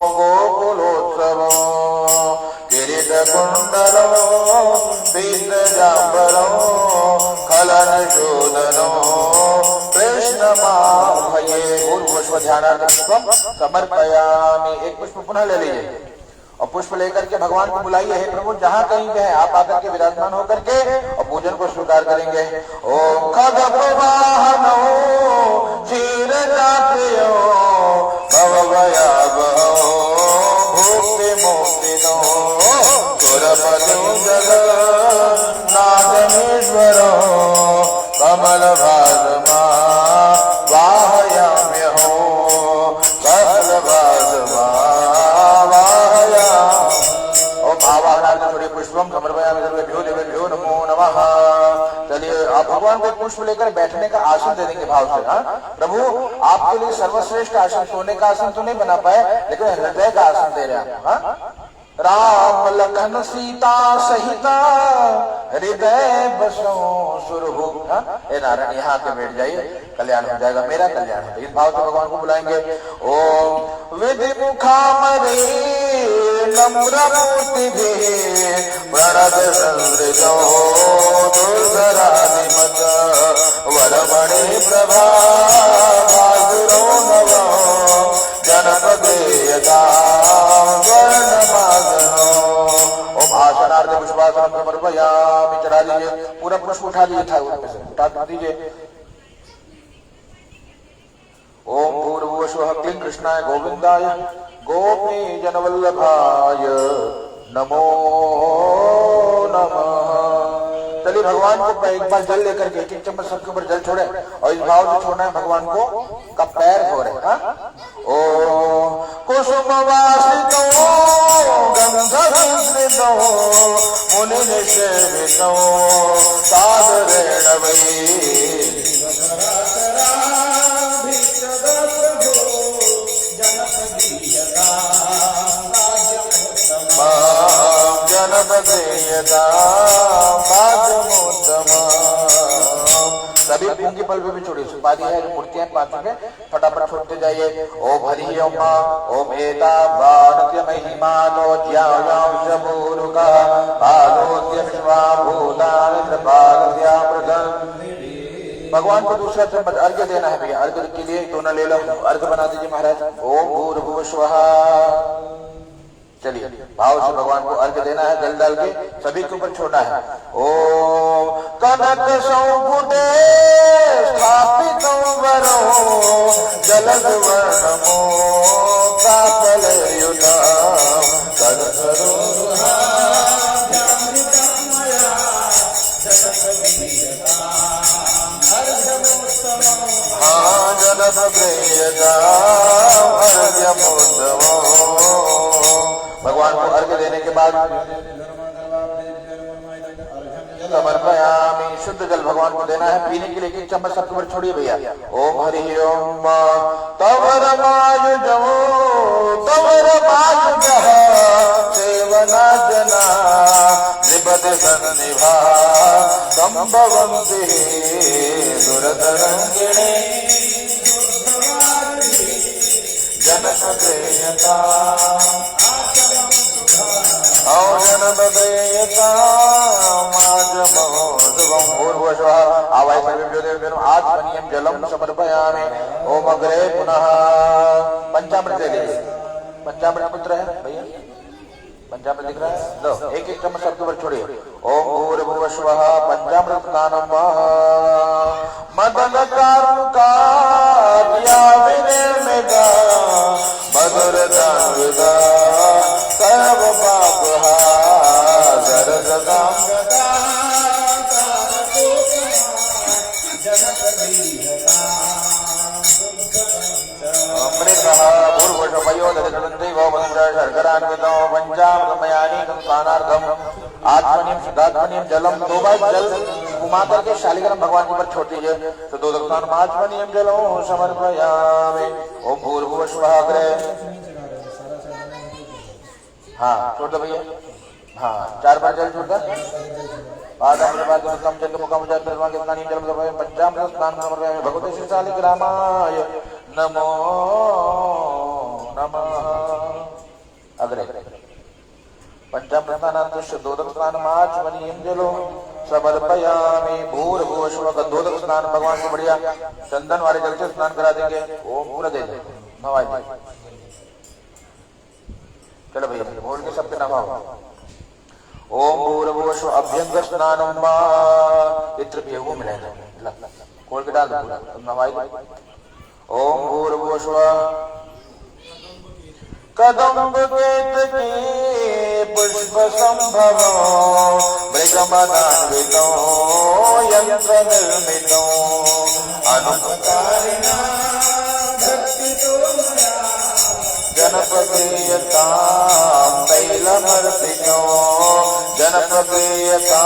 गोकुलोत्सव किरीटकुण्डलो पीतजाम्बरो खलनशोधनो कृष्णमाभये। पूर्वपुष्प ध्यानार्थम समर्पयामि। एक पुष्प पुनः ले लीजिए और पुष्प लेकर के भगवान को बुलाइए, हे प्रभु जहाँ कहीं पे है आप आकर के विराजमान होकर के और पूजन को स्वीकार करेंगे। ओम खगवाहनो क्षीरदात्रियो भवभयावहो भुक्ति मुक्तिनो सुरपतिं जगन्नाथमीश्वरो कमलभासमा वाहयाम्यहो कमलभासमा पुष्पम समर्पयामि सर्वेभ्यो देवेभ्यो नमो नमः। चलिए आप भगवान को पुष्प लेकर बैठने का आसन दे देंगे भाव से। हाँ प्रभु आपके लिए सर्वश्रेष्ठ आसन, सोने का आसन तो नहीं बना पाए लेकिन हृदय का आसन दे रहे हैं। हाँ राम लखन सीता सहिता हृदय बसो सुरभु। हे नारायण यहाँ के बैठ जाइए, कल्याण हो जाएगा, मेरा कल्याण हो जाएगा। इस भाव से भगवान को बुलाएंगे। ओम विधि मुखामरे नम्र मूर्ति भी प्रणत संसृजो दुर्धराधिमत वरमणि प्रभा भासुरो नव जनपदेयता वर्णमागनो। ओम आसनार्थ पुष्पासन समर्पयामि। चढ़ा लीजिए, पूरा पुष्प उठा लीजिए, था उठा दीजिए। ओम भूर्भुवस्वः क्लीं कृष्णाय गोविंदाय गोपी जनवल्लभाय नमो नमः। चलिए भगवान को एक बार जल लेकर के एक चम्मच सबके ऊपर जल छोड़े और इस भाव से छोड़ना है भगवान को का पैर धोरे। ओ कुसुमवासितो गंधविंद्रितो मुनिनिषेवितो सादरेण वै सभी पूंगी पल पे भी छोड़ी सुपारी है, जो मूर्तियां पांचों में फटाफट छोड़ते जाइए। ओम हरि ओम ओम एता भारत महिमा नो ज्यायाम शबुरुका आलोक्य विश्वा भूतान त्रिपालया प्रदन। भगवान को दूसरा चम्मच अर्घ्य देना है भैया, अर्घ्य के लिए दोनों ले लो, अर्घ्य बना दीजिए महाराज। ओम भूर्भुवस्वः। चलिए भाव से भगवान को अर्घ्य देना है, जल डाल के सभी के ऊपर छोड़ना है। ओम कनक सौभुदे स्थापितो वरो जलद वर्णमो काफलयुतम् तदसरोहा भगवान को अर्घ्य देने के बाद समर्पयामि। शुद्ध जल भगवान को देना है, पीने के लिए एक चम्मच सबके ऊपर छोड़िए भैया। ओम हरि ओम तवर मायुजो तवर मायुजः सेवना जना निबद सन्निभा संभवन्ति दुरतरङ्गिणी जनपदेयता आत्मनियम जलम समर्पयामि। ओम अग्रे पुनः पंचामृत ले लीजिए। पंचामृत पुत्र है भैया, पंचामृत दिख रहा है, लो एक एक चम्मच सबके ऊपर छोड़िए। ओम भूर्भुवस्वः पंचामृत दानम मदन कारुका दिया विनिर्मिता मधुर दानविदा सर्व पापहा जरजदाम्बता अमृतः भूर्भुवस्वयो दधिरन्दैवो मधुर शर्करान्वितो पंचामृतमयानीकं स्नानार्थम् आत्मनियम शुद्धात्मनियम जलम। दो बार जल घुमा करके शालिग्राम भगवान के ऊपर छोड़ दीजिए। तो दो दक्षिण आत्मनियम जलो समर्पयामि। ओम भूर्भुवस्वः अग्रे। हाँ छोड़ दो भैया, हाँ 4 बार जल छोड़ दो। पादामृतम चंद्र मुखम जल पंचामृत स्नान समर्पयामि भगवते श्री शालिग्रामाय नमो नमः। अग्रे पंचामृतानां शुद्धोदक स्नानमाचमनीयं जलो समर्पयामि भूर्भुवः स्वः। गंधोदक स्नान भगवान को बढ़िया चंदन वाले जल से स्नान करा देंगे। ओम पूरा दे दे नवाई दे। चलो भैया बोल के सबके नवाओ। ओम भूर्भुवः स्वः अभ्यंग स्नानं मा इत्र भी वो मिलेगा खोल के डाल दो पूरा नवाई दे। ओम भूर्भुवः स्वः कदम्ब केतकी पुष्प संभवो मृगमदान्वितो यंत्र निर्मितो अनुपकारिणा भक्तितो मया जनपदीयतां तैलमर्पितो जनपदीयतां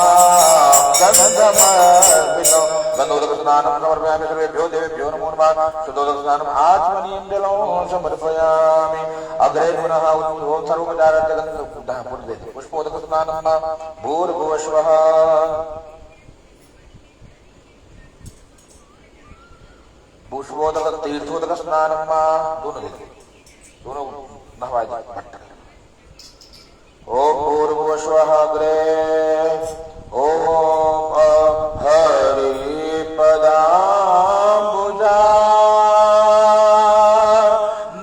गन्धमर्पितो। गन्धोदक स्नानं समर्पयामि सर्वेभ्यो देवेभ्यो नमो नमः। शुद्धोदक स्नानम् आचमनीयं जलं समर्पयामि। अग्रे पुनः सर्वोपचारार्थ पुष्पोदक स्नानं भूर्भुवः स्वः। पुष्पोदक तीर्थोदक स्नानं दोनों नहवाई दे। ओम भूर्भुवः स्वः। अग्रे ओम हरि पदाम्बुजा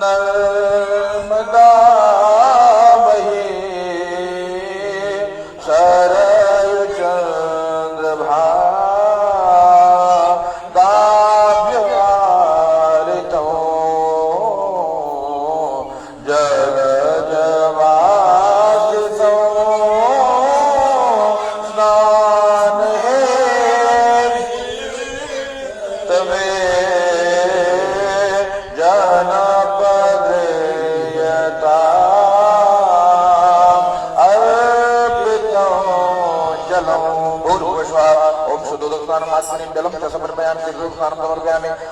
नर्मदा बहे सरयू चंद्रभागाभ्यवारितो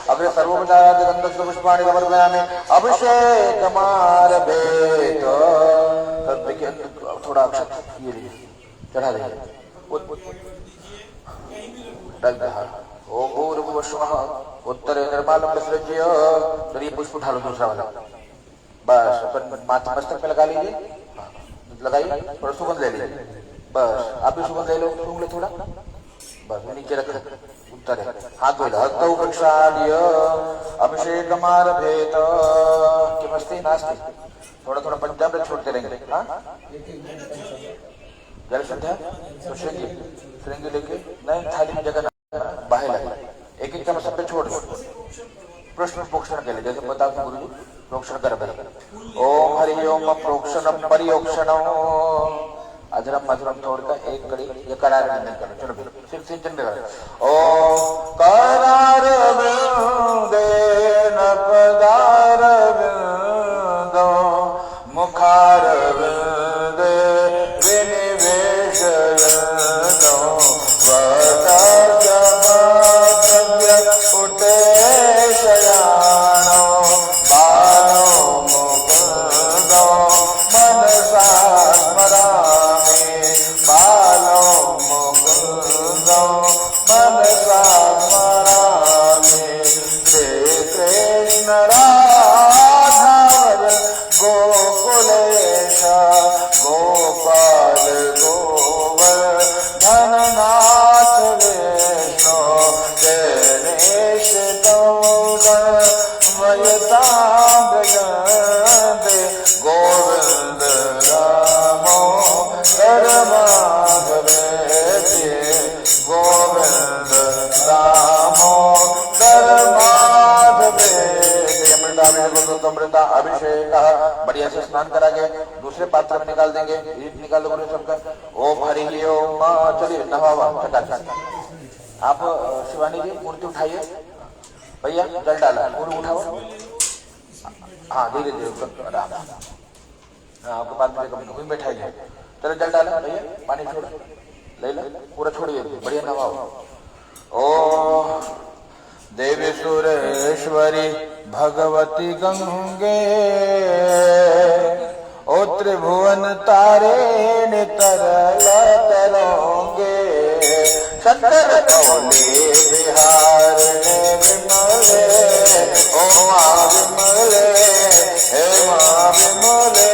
अग्रे सर्वोपचारार्थ पुष्पाणि समर्पयामि। अभिषेकमारभेत थोड़ा अक्षत ये चढ़ा दे ओम भूर्भुवः स्वः। उत्तरे निर्माल्यं विसृज्य शरीर पुष्प उठा लो दूसरा वाला बस अपन माथा मस्तक पे लगा लीजिए लगाइए और सुगंध ले लीजिए बस। आप भी सुगंध ले लो सूंघ लो थोड़ा बस नीचे रख उत्तर हाथ धो हस्तौ प्रक्षाल्य अभिषेकमारभेत। किमस्ति नास्ति थोड़ा थोड़ा पंचामृत छोड़ते रहेंगे। हाँ जल संध्या तो श्रृंगी लेके नहीं थाली में जगह बाहर लगे एक एक चम्मच सब पे छोड़ दो प्रश्न प्रोक्षण के लिए जैसे बताओ गुरु जी प्रोक्षण कर। ओम हरि ओम प्रोक्षणम परियोक्षणम अधरम मधुरम तोड़कर एक कड़ी ये करार नहीं करो। चलो फिर सिंचन में करो। ओम करार वृंदे न पदार वृंदो मुखार वृंदे विनिवेश वृंदो उठे शयानो बालो मुकुंदो मनसा स्मरामि बालो मुकुंदो मनसा स्मरामि। श्री कृष्ण राधा गोकुलेश गोपाल गोवर्धन नाथ विष्णु गणेश भजते गोविंद रामो धर्माधवे गोविंद रामो धर्माधवे। अमृता अभिषेक बढ़िया से स्नान करा के दूसरे पात्र में निकाल देंगे। निकाल दो सबका। ओम हरि ओम। चलिए नहावा चटाचट। आप शिवानी जी मूर्ति उठाइए भैया जल डाला पूरी उठाओ। हाँ धीरे धीरे आपको बात में बैठाइए। चलो जल डाला भैया पानी छोड़ ले लो पूरा छोड़िए बढ़िया नहाओ। ओ देवी सुरेश्वरी भगवती गंगे ओ त्रिभुवन तारे तरल तरोंगे शंकर कौले बिहार विमले ओ माँ विमले हे माँ विमले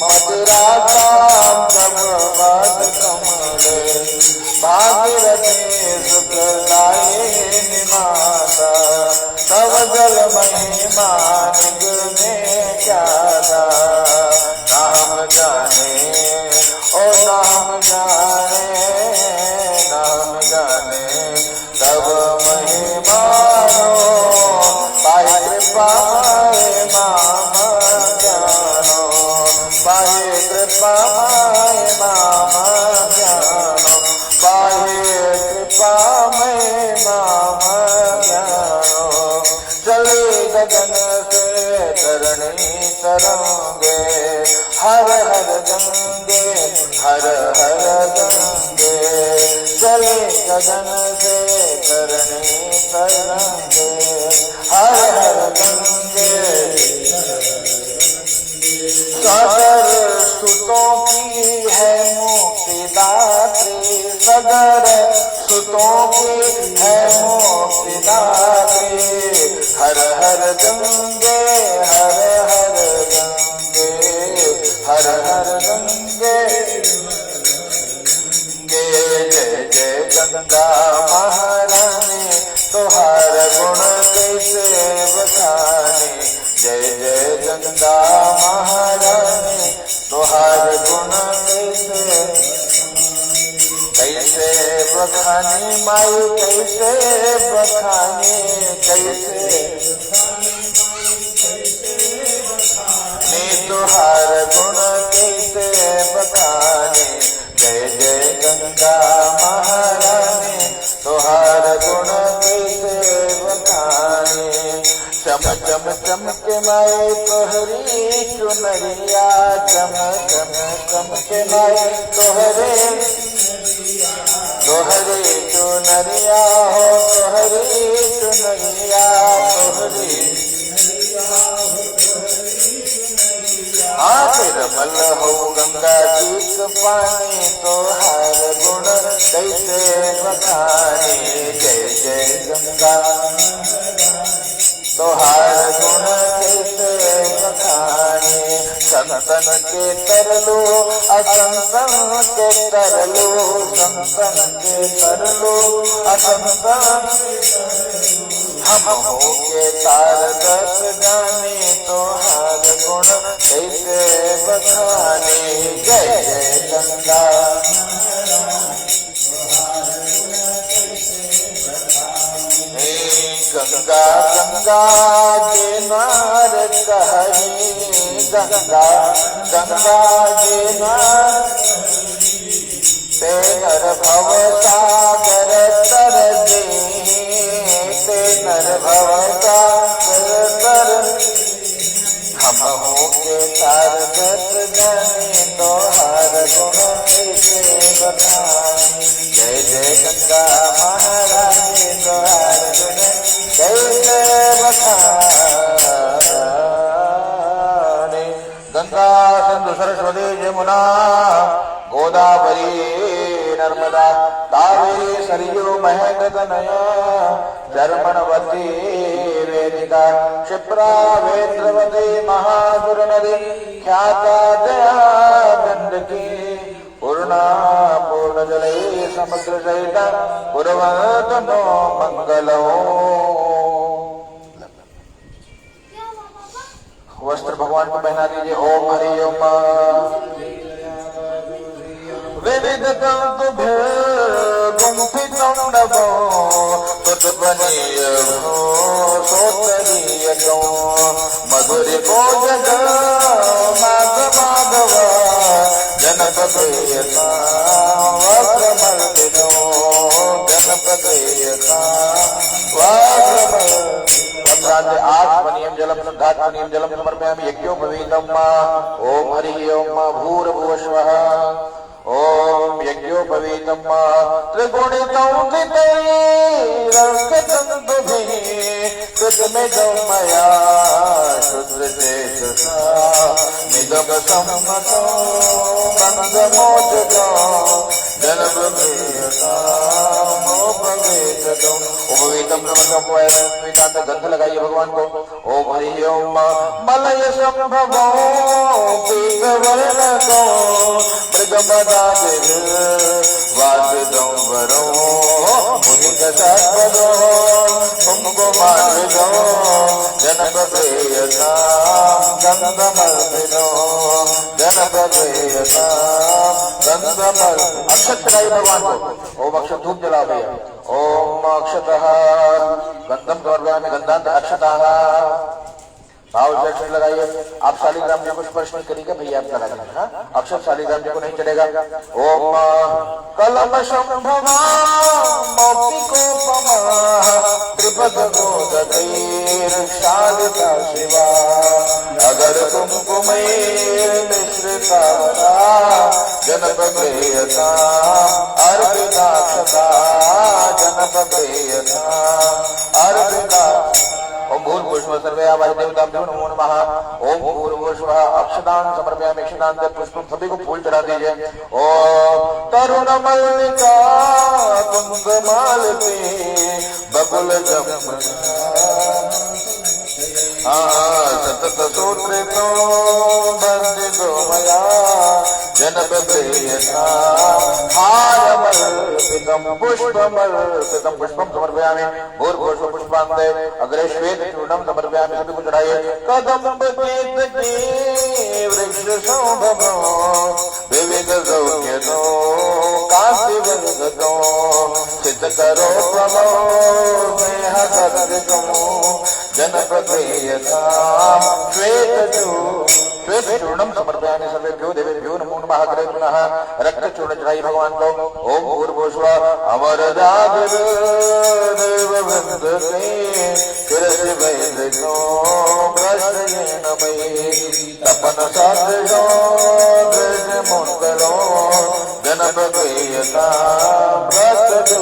मदिरासां तव पाद कमले भागीरथी सुखदायिनी माता तव जल महिमा निज में ज्यादा नाम जाने ओ नाम जाने तब महिमा पाए कृपा माए मामा ज्ञानो पाए कृपा माए मामा ज्ञानो पाए कृपा में मामा ज्ञानो चले गगन से तरणी तरंगे हर हर गंगे हर हर गंगे चले गगन से तरणी तरंगे हर हर गंगे सदर सुतों की है मुक्तिदात्री सदर सुतों की है मुक्तिदात्री हर हर गंगे हर हर गंगे हर हर गंगे जय जय गंगा महारानी तोहार गुण कैसे बखाने जय जय गंगा महारानी तोहार गुण कैसे बखानी माई कैसे बखानी कैसे तोहार गुण कैसे बखाने जय जय गंगा महारानी तोहार गुण कैसे बखाने चम चम चमके माए तोहरी चुनरिया चम चम चमके माए तोहरे तोहरी चुनरिया हो तोहरी चुनरिया तोहरी रमल हो गंगा जी का पानी तोहार गुण कैसे बखाने जय जय गंगा तोहार गुण कैसे बखाने संतन के तरलो असंतन के तरलो संतन के तरलो असंतन हम हो के तार दस जाने तोहार गुण कैसे बखाने जय जय गंगा गंगा गंगा के नार कहरी गंगा गंगा के नार तेनर भव सागर तर दे तेनर भव सागर तर हम हो के तार दस जाने तोहार गुण कैसे बखाने जय जय गंगा महारानी तोहार गुण कैसे बखाने गंगा सिंधु सरस्वती यमुना गोदावरी नर्मदा कावेरी सरयू महेंद्र तनया चर्मणवती वेदिका क्षिप्रा वेद्रवती महासुर नदी ख्याता दया गंडकी पूर्णा पूर्ण जले समुद्र सहित कुर्वन्तु नो मंगलो वस्त्र भगवान को पहना दीजिए ओम हरि ओम विविध तुभ्य गुंफितं नभो तुतपनीय भो सोतरीय गो मधुर को जग माघ माधव जनपदेयता वक्रमर्दिनो जनपदेयता वक्रमर्दिनो आत्मनियम जलम शुद्धात्मनियम जलम समर्पयामि यज्ञोपवीतम् ओम हरि ओम भूर्भुवस्वः ओम यज्ञोपवीतम् त्रिगुणितं कृतैरर्पितं तुभिः कृतमिदं मया शुद्धचेतसा निगम सम्मतो बन्धमोचको जनभवेता मोपवेत उपवीतम स्वीकांत गंध लगाइए भगवान को। ओम हरि ओम मलय संभवो पीतवर्णको मृगमदादिव वासुदंवरो मुनिकसत्पदो कुंकुमार्विदो जनपदेयता गंधमर्विदो जनपदेयता गंधमर्। अक्षत चढ़ाइए भगवान को। ओम अक्षत धूप जला भैया। ओम अक्षतः गंधम समर्पयामि गंधांत अक्षतः। भाव से लगाइए। आप शालिग्राम जी को स्पर्श नहीं करेगा भैया, आप लगा देना। हाँ, अक्षर शालिग्राम जी को नहीं चढ़ेगा। ओम कलम संभवा मौक्तिकोपमा त्रिपद गोदतीर शालिका शिवा अगर कुमकुमैर मिश्रिता जनपदेयता अर्पिताक्षता जनपदेयता अर्पिता। ओम भूर्भुवः सर्वे आवाहि देवताभ्यो नमो नमः। ओम भूर्भुवः अक्षतान् समर्पयामि अक्षतान् पुष्पं सभी को फूल चढ़ा दीजिए। ओम तरुण मल्लिका कुंकुमालते बकुल जमुना सतत सूत्रितो बंदितो मया जनपदेयता हारमर्पितं पुष्पमर्पितं पुष्पं समर्पयामि। भूर्भुवः पुष्पान्ते अग्रे श्वेत चूर्णं समर्पयामि सभी को चढ़ाइए। कदम्बकेतके वृक्षशोभनो विविध सौख्यतो कान्तिवर्धतो चित्तकरोपमो स्नेहसदृशो जनपदेयता श्वेत चूर्णम समर्पयामि सर्वेभ्यो देवेभ्यो नमो नमः। करे पुनः रक्त चूर्ण चढ़ाइए भगवान को। ओम भूर्भुवः अमरदादिव देववृन्दते शिरसिवैदृशो भ्रष्टयेन मयि तपन सदृशो दृश्यमुत्करो जनपदेयता भ्रष्टतो।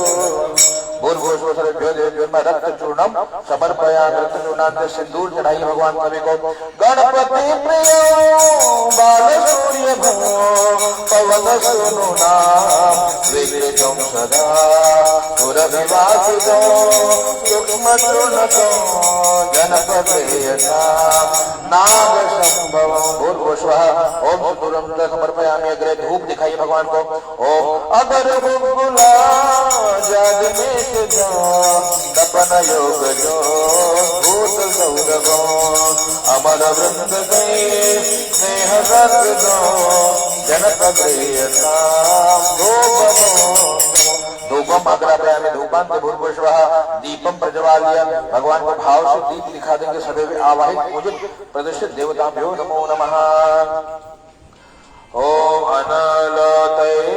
भूर्भुवः सर्वेभ्यो देवेभ्यो में रक्त चूर्णम समर्पयामि। रक्त चूर्णांत सिंदूर चढ़ाइए भगवान सभी को। गणपति प्रिय बाल सूर्य भो पवन सुनुना विकृतं सदा सुरभिवासितो सूक्ष्म चूर्णतो जनपदेयता नाग संभव। भूर्भुवः ओम सिंदूरं समर्पयामि। अग्रे धूप दिखाइए भगवान को। ओम अगर बुलबुला जग में तपन योग जो भूत गौरवो अमर वृंद स्नेह सद्गो जनपदेयता धूपम अग्रापयामि धूपांत भूर्भुवः दीपम प्रज्वाल्य। भगवान को भाव से दीप दिखा देंगे सदैव आवाहित पूजित प्रदर्शित देवताभ्यो नमो नमः। ओम अनलतैलिनी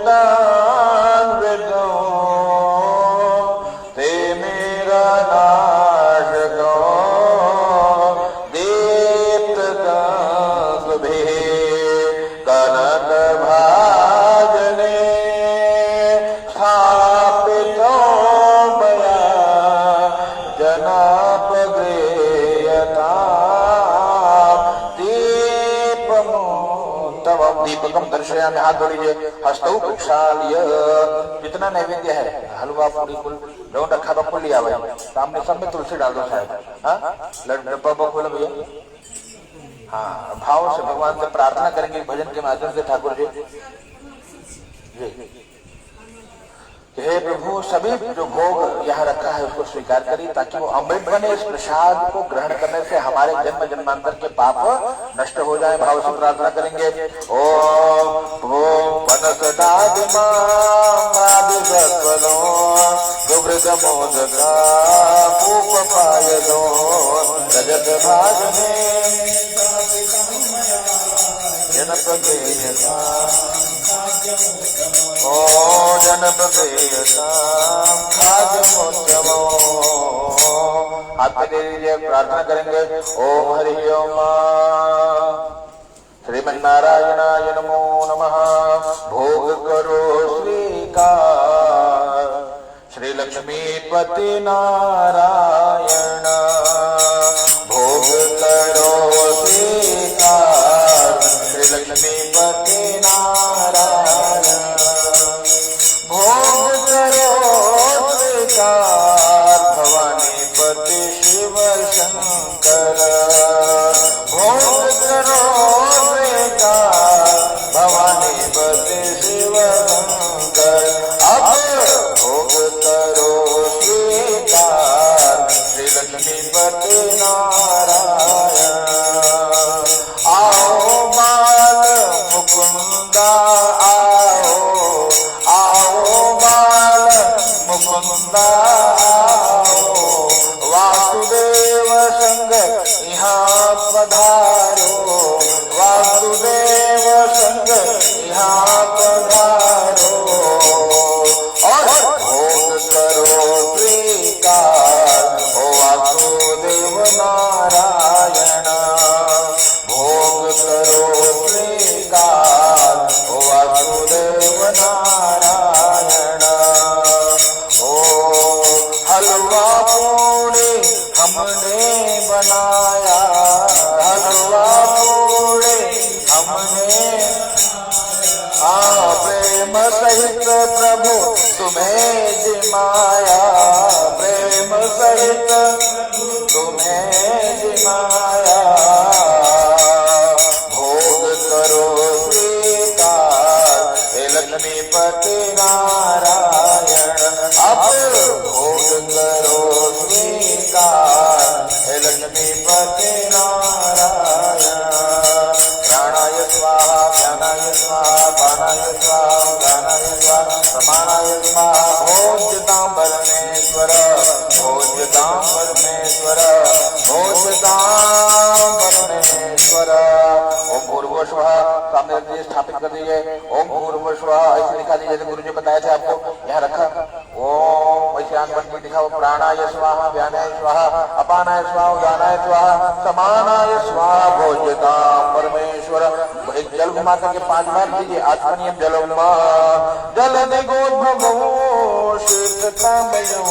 गोघृतान्वितो ते मेरा नाशको दीप्तकाशुभिः कनकभाजने स्थापितो मया जनापगृह्यता दीपकम दर्शयामि। हाथ जोड़िए। हस्तौ प्रक्षाल्य। कितना नैवेद्य है? हलवा पूरी कुल रौन रखा तो फुल लिया भाई। सामने सब में तुलसी डाल दो शायद। हाँ लड्डू बोलो भैया। हाँ भाव से भगवान से प्रार्थना करेंगे भजन के माध्यम से ठाकुर जी। हे प्रभु सभी जो भोग यहाँ रखा है उसको स्वीकार करिए ताकि वो अमृत बने। इस प्रसाद को ग्रहण करने से हमारे जन्म जन्मांतर के पाप नष्ट हो जाए। भाव से प्रार्थना करेंगे। ओम वनसदादिमा मोदका पूपपायदो रजत भाजने जनपदेयता ओ जनपदेयता खाद्यमोद्यमो। हाथ पे दे दीजिए। प्रार्थना करेंगे। ओम हरि ओम श्रीमन्नारायणाय नमो नमः। भोग करो स्वीकार श्री लक्ष्मीपति नारायण। भोग करो स्वीकार श्री लक्ष्मीपति नारायण। वासुदेव संग यहाँ पधारो और भोग करो स्वीकार ओ वासुदेव नारायण, भोग करो स्वीकार ओ वासुदेव नारायण। ओ हलवा पूड़ी हमने बनाया, हलवा पूड़ी हमने प्रेम सहित प्रभु तुम्हें जिमाया, प्रेम सहित तुम्हें जिमाया। भोग करो स्वीकार हे लक्ष्मीपति नारायण, अब भोग करो स्वीकार हे लक्ष्मीपति नारायण। प्राणाय स्वाहा ध्यानाय स्वाहा पानाय स्वाहा गानाय स्वाहा समानाय स्वाहा। भोज्यतां परमेश्वर, भोज्यतां परमेश्वर, भोज्यतां परमेश्वर। ओम भूर्भुवः स्वः सामने रख दीजिए, स्थापित कर दीजिए। ओम भूर्भुवः स्वः ऐसे लिखा दीजिए, गुरु जी बताया था आपको, यहाँ रखा। ओम ऐसे आंख बंद लिखा हो, प्राणाय स्वाहा व्यानाय स्वाहा अपानाय स्वाहा उदानाय स्वाहा समानाय स्वाहा। भोज्यतां परमेश्वर। एक जल घुमा करके 5 बार दीजिए। आत्मनियम जलोमा जल निगोद्भवो शीतकामयो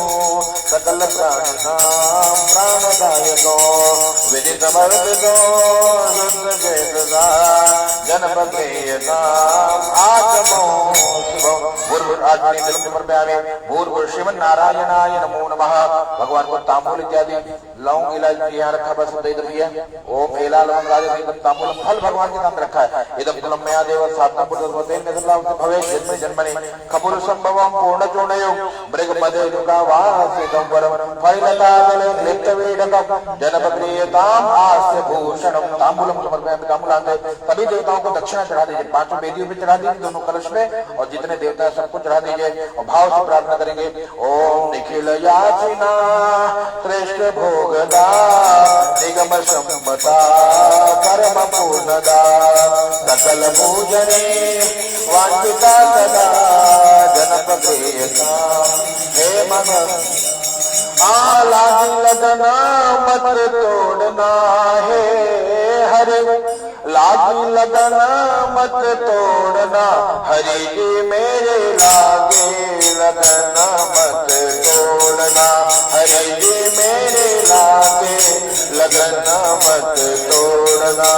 सकल प्राणिनां प्राणदायको विधि समर्पितो रुद्र वेदसा जनपदेयताम् आगमो शिवो। भूर्भुवः आत्मनियम जलम समर्पयामि। भूर्भुवः श्रीमन्नारायणाय नमो नमः। भगवान को तांबूल इत्यादि लौंग इलायची यहाँ रखा, बस दे दीजिए। ओम एला लौंग राजस तांबूल फल भगवान के नाम रखा है। इदं फलं मया देव साधना पुरुषवते निधलावत भवे जन्मे जन्मनि खपुल संभवं पूर्ण चूर्णयो मृग मदेनुका वासितं वरं फलता जले लिप्तवेदकं जनपक्रियताम् आस्य भूषणं। तांबूलम समर्पयामि। तांबूलांते सभी देवताओं को दक्षिणा चढ़ा दीजिए। 5 वेदियों पे चढ़ा दीजिए, दोनों कलश में, और जितने देवता है सबको चढ़ा दीजिए और भाव से प्रार्थना करेंगे। ओम निखिल याचिना श्रेष्ठ भोगदा निगम सम्मता परम पूर्णदा सकल पूजने वांछिता सदा जनपदेयता हे मन लागी लगना मत तोड़ना है हरे, लागी लगना मत तोड़ना हरि जी मेरे लागे लगना मत तोड़ना हरि जी मेरे लागे लगना मत तोड़ना।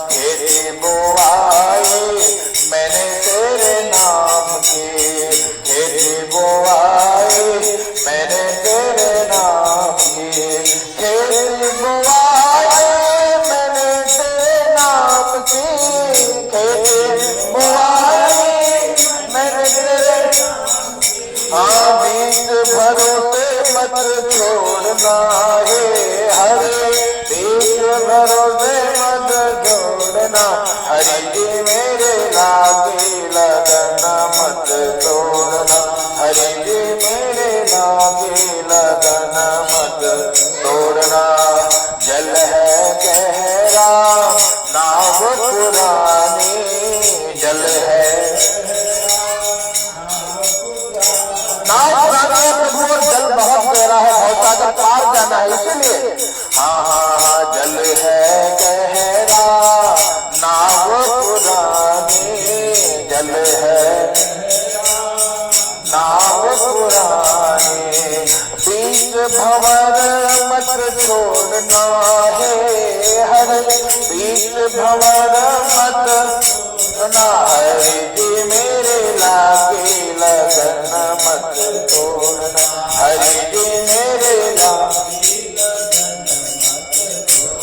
खेती बोआई मैंने तेरे नाम की, खेती बोआई मैंने तेरे नाम की, खेती बोआई मैंने तेरे नाम की, खेती बोआई मैंने तेरे बीच भरोसे मत छोड़ना है हरे, बीच भरोसे मत छोड़ना हरि जी मेरे लागे लगना मत तोड़ना हरि जी मेरे लागे लगना मत तोड़ना। जल है गहरा नाव पुरानी, जल है प्रभु, जल बहुत गहरा है, बहुत सागर पार जाना है, इसलिए हाँ जल है गहरा नाव पुरानी, जल है नाव पुरानी, बीच भंवर मत छोड़ना है हर, बीच भंवर मत छोड़ना हरि जी मेरे लागे लगना मत तोड़ना हरि जी मेरे लागे।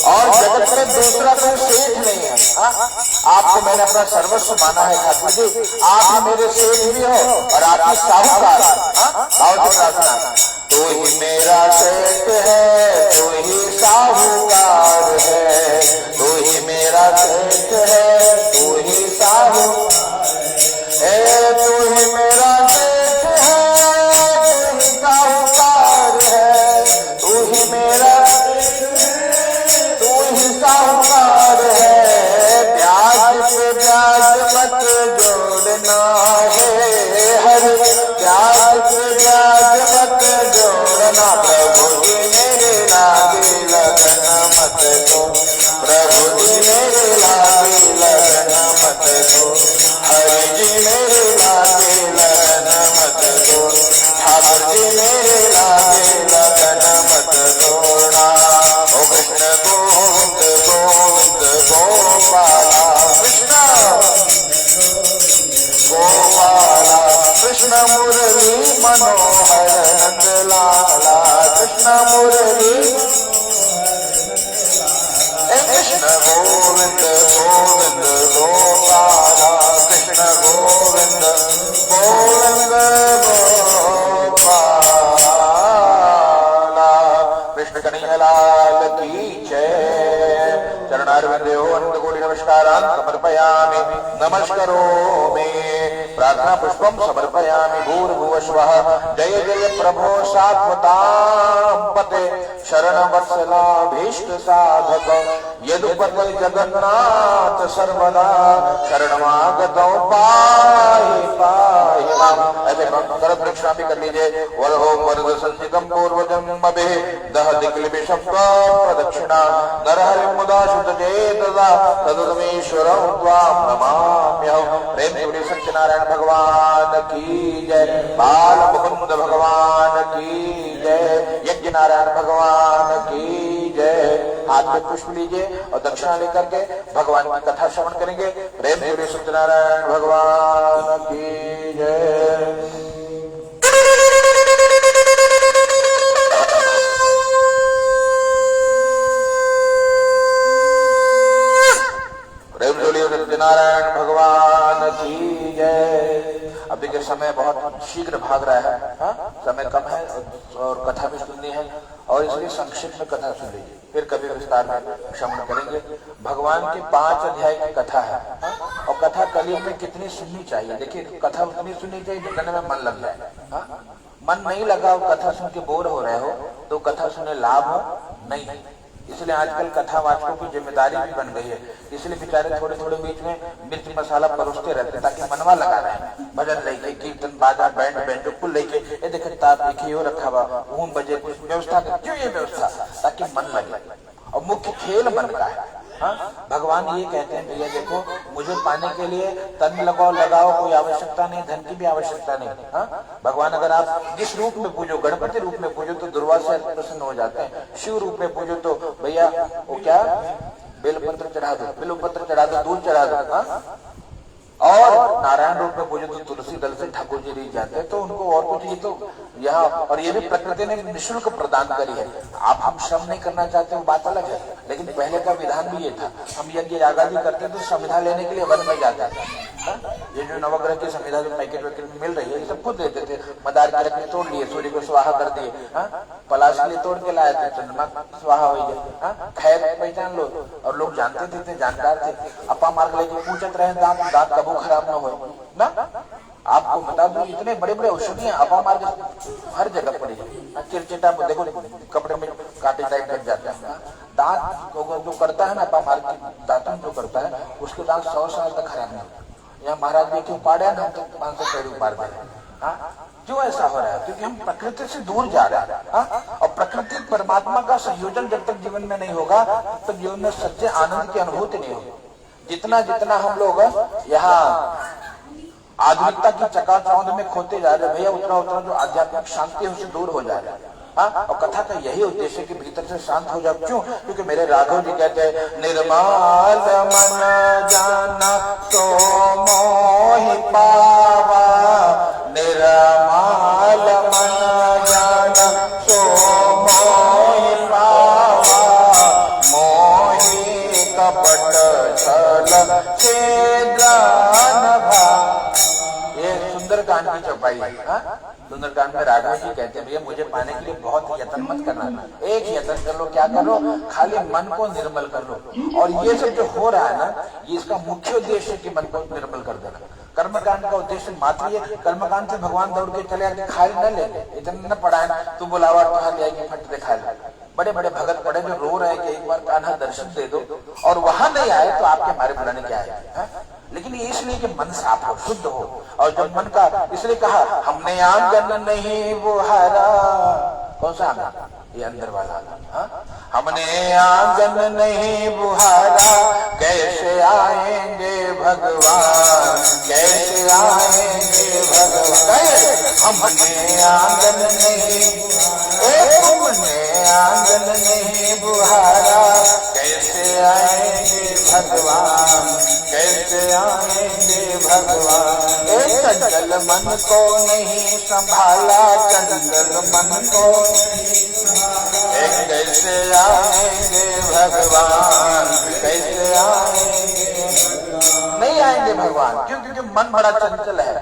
और जगत में दूसरा कोई सेठ नहीं है। आपको मैंने अपना सर्वस्व माना है ठाकुर जी, आप ही मेरे सेठ भी हो और आप ही साहूकार। और प्रार्थना, तू ही मेरा सेठ है, तू ही साहूकार है, तू ही मेरा सेठ है, तू ही साहूकार है, तू ही मेरा सेठ है, तू ही साहूकार है, तू ही मेरा साहूकार है। प्यार मुरली मनोहर नंद लाला, कृष्ण मुरली कृष्ण गोविंद गोविंद गोपाला, कृष्ण गोविंद गोविंद गोपाला। कृष्ण कन्हैया लाल की जय। चरणारविंदो अनंत कोटि नमस्कारान् समर्पयामि, नमस्करोमि। प्रार्थना पुष्पम समर्पयामि। भूर्भुवस्वः। जय जय प्रभो सात्वतां पते, शरण वत्सलाभीष्ट साधक, यदुपते जगन्नाथ सर्वदा, शरणमागतौ पाहि पाहि माम्। ऐसे कर प्रदक्षिणा भी कर लीजिए। वरहो वरद संचितम पूर्वजन्मभिः दहति क्लेशं प्रदक्षिणा, नरहरि मुदा शुद्ध चेतसा, तदुतमेश्वरं त्वां नमाम्यहम्। प्रेम से सत्यनारायण भगवान की जय, बाल मुकुंद भगवान की जय, यज्ञ नारायण भगवान की जय। हाथ में पुष्प लीजिए और दक्षिणा लेकर के भगवान की कथा श्रवण करेंगे। प्रेम से सत्यनारायण भगवान की जय। सत्यनारायण भगवान की जय। अब देखिए समय बहुत शीघ्र भाग रहा है, हा? समय कम है और कथा भी सुननी है, और इसलिए संक्षिप्त में कथा सुन लीजिए, फिर कभी विस्तार में श्रवण करेंगे। भगवान की 5 अध्याय की कथा है, हा? और कथा कलयुग में कितनी सुननी चाहिए। देखिए कथा उतनी सुननी चाहिए जितने में मन लग जाए। हा? मन नहीं लगा, कथा सुन के बोर हो रहे हो तो कथा सुने लाभ हो नहीं। इसलिए आजकल कथावाचकों की जिम्मेदारी भी बन गई है, इसलिए बेचारे थोड़े थोड़े बीच में मिर्च मसाला परोसते रहते हैं ताकि मनवा लगा रहे। भजन लेके, कीर्तन बाजा बैंड बैंड कुल लेके, ये देखे ताप लिखी हो रखा हुआ, ऊन बजे कुछ व्यवस्था कर, क्यों ये व्यवस्था, ताकि मन लगे। और मुख्य खेल मन का है। हाँ? भगवान ये कहते हैं भैया देखो, मुझे पाने के लिए तन लगाओ लगाओ कोई आवश्यकता नहीं, धन की भी आवश्यकता नहीं। हाँ? भगवान अगर आप जिस रूप में पूजो, गणपति रूप में पूजो तो दुर्वासा प्रसन्न हो जाते हैं, शिव रूप में पूजो तो भैया वो क्या बेलपत्र चढ़ा दो, बेलपत्र चढ़ा दो, दूध चढ़ा दो। हाँ? और नारायण रूप में पूजो तो तुलसी दल से ठाकुर जी रीत जाते हैं, तो उनको और कुछ ये तो यहाँ, और ये भी प्रकृति ने निःशुल्क प्रदान करी है। आप हम श्रम नहीं करना चाहते वो बात अलग है, लेकिन पहले का विधान भी ये था, हम यज्ञ आगादी करते तो संविधा लेने के लिए वन में जाते थे। ये जो नवग्रह की संविधा जो पैकेट वैकेट मिल रही है ये सब खुद देते थे। मदार के रखने तोड़ लिए, सूर्य को स्वाहा कर दिए, पलाश के लिए तोड़ के लाए थे, चंद्रमा स्वाहा हो गया। खैर पहचान लो, और लोग जानते थे, जानकार थे। अपा मार्ग लेके पूछत रहे दांत दांत कबू खराब न हो ना। आपको बता दूं इतने बड़े बड़े औषधियां अपा मार्ग हर जगह पड़ी है। चिरचिटा देखो कपड़े में कांटे टाइप लग जाता है। दांत जो करता है ना अपा मार्ग दांतन जो करता है उसके दांत 100 साल तक खराब नहीं होते। यहाँ महाराज ने क्यों पाड़ा है ना, हम तो 500 पैर पार दे। क्यों ऐसा हो रहा है? क्योंकि हम प्रकृति से दूर जा रहे हैं। और प्रकृति परमात्मा का संयोजन जब तक जीवन में नहीं होगा तब तक जीवन में सच्चे आनंद की अनुभूति नहीं होगी। जितना जितना हम लोग यहाँ आधुनिकता की चकाचौंध में खोते जा रहे हैं भैया, उतना उतना जो आध्यात्मिक शांति है उससे दूर हो जा रहे हैं। और कथा का यही उद्देश्य कि भीतर से शांत हो जाओ। क्यों? क्योंकि मेरे राघव जी कहते हैं निर्मल मन जाना तो मोहि पावा, निर्मल मन जाना तो मोहि पावा, मोहि कपट छल छेदन भा। ये सुंदरकांड की चौपाई है। सुंदरकांड में राघव जी कहते हैं भैया मुझे पाने के लिए बहुत यत्न मत करना, एक यत्न कर लो। क्या कर लो? खाली मन को निर्मल कर लो। और ये सब जो हो रहा है ना, ये इसका मुख्य उद्देश्य है कि मन को निर्मल कर देना। कर्मकांड का उद्देश्य मात्र ये, कर्मकांड से भगवान दौड़ के चले आके खाली न ले, इतना न पड़ा है ना तू बुलावा तो ले आएगी फट दे खा ले। बड़े बड़े भगत पड़े जो रो रहे हैं कि एक बार कान्हा दर्शन दे दो, और वहां नहीं आए तो आपके हमारे बुलाने क्या है? लेकिन ये इसलिए कि मन साफ हो, शुद्ध हो। और जब मन का, इसलिए कहा हमने आंगन नहीं बुहारा। कौन सा आंगन? ये अंदर वाला। हमने आंगन नहीं बुहारा, कैसे आएंगे भगवान, कैसे आएंगे भगवान। हमने आंगन नहीं, तुमने आंगन नहीं बुहारा, कैसे आएंगे भगवान, कैसे आएंगे भगवान। सज्जल मन को नहीं संभाला, चंचल मन को कैसे आएंगे भगवान, कैसे आएंगे, नहीं आएंगे भगवान। क्यों? क्योंकि मन बड़ा चंचल है।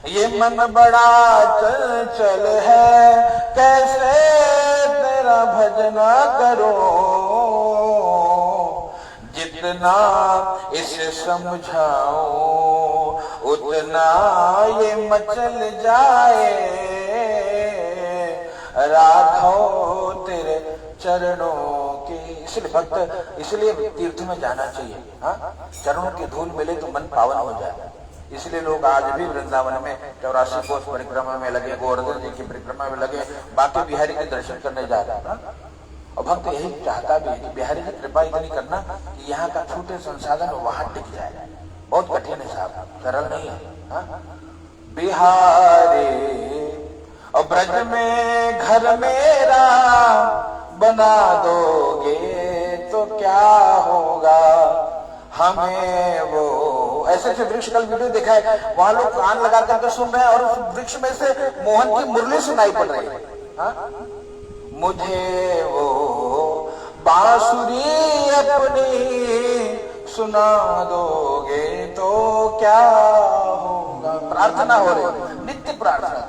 ये मन बड़ा चंचल है, कैसे तेरा भजना करो, जितना इसे समझाओ उतना ये मचल जाए, राघव तेरे चरणों की। इसलिए भक्त, इसलिए तीर्थ में जाना चाहिए। चरणों की धूल मिले तो मन पावन हो जाए। इसलिए लोग आज भी वृंदावन में 84 कोस परिक्रमा में लगे, गोवर्धन जी की परिक्रमा में लगे, बाकी बिहारी के दर्शन करने जा रहे हैं। और भक्त यही चाहता भी है कि बिहारी की कृपा इतनी करना कि यहाँ का छोटे संसाधन वहां टिक जाए। बहुत कठिन है साहब, सरल नहीं है। बिहारी और ब्रज में घर मेरा बना दोगे तो क्या होगा, हमें वो ऐसे वृक्ष, कल वीडियो देखा है, वहां लोग कान लगा करके सुन रहे हैं और उस वृक्ष में से मोहन की मुरली सुनाई पड़ रही है। मुझे वो बांसुरी अपनी सुना दोगे तो क्या होगा। प्रार्थना हो रही, नित्य प्रार्थना।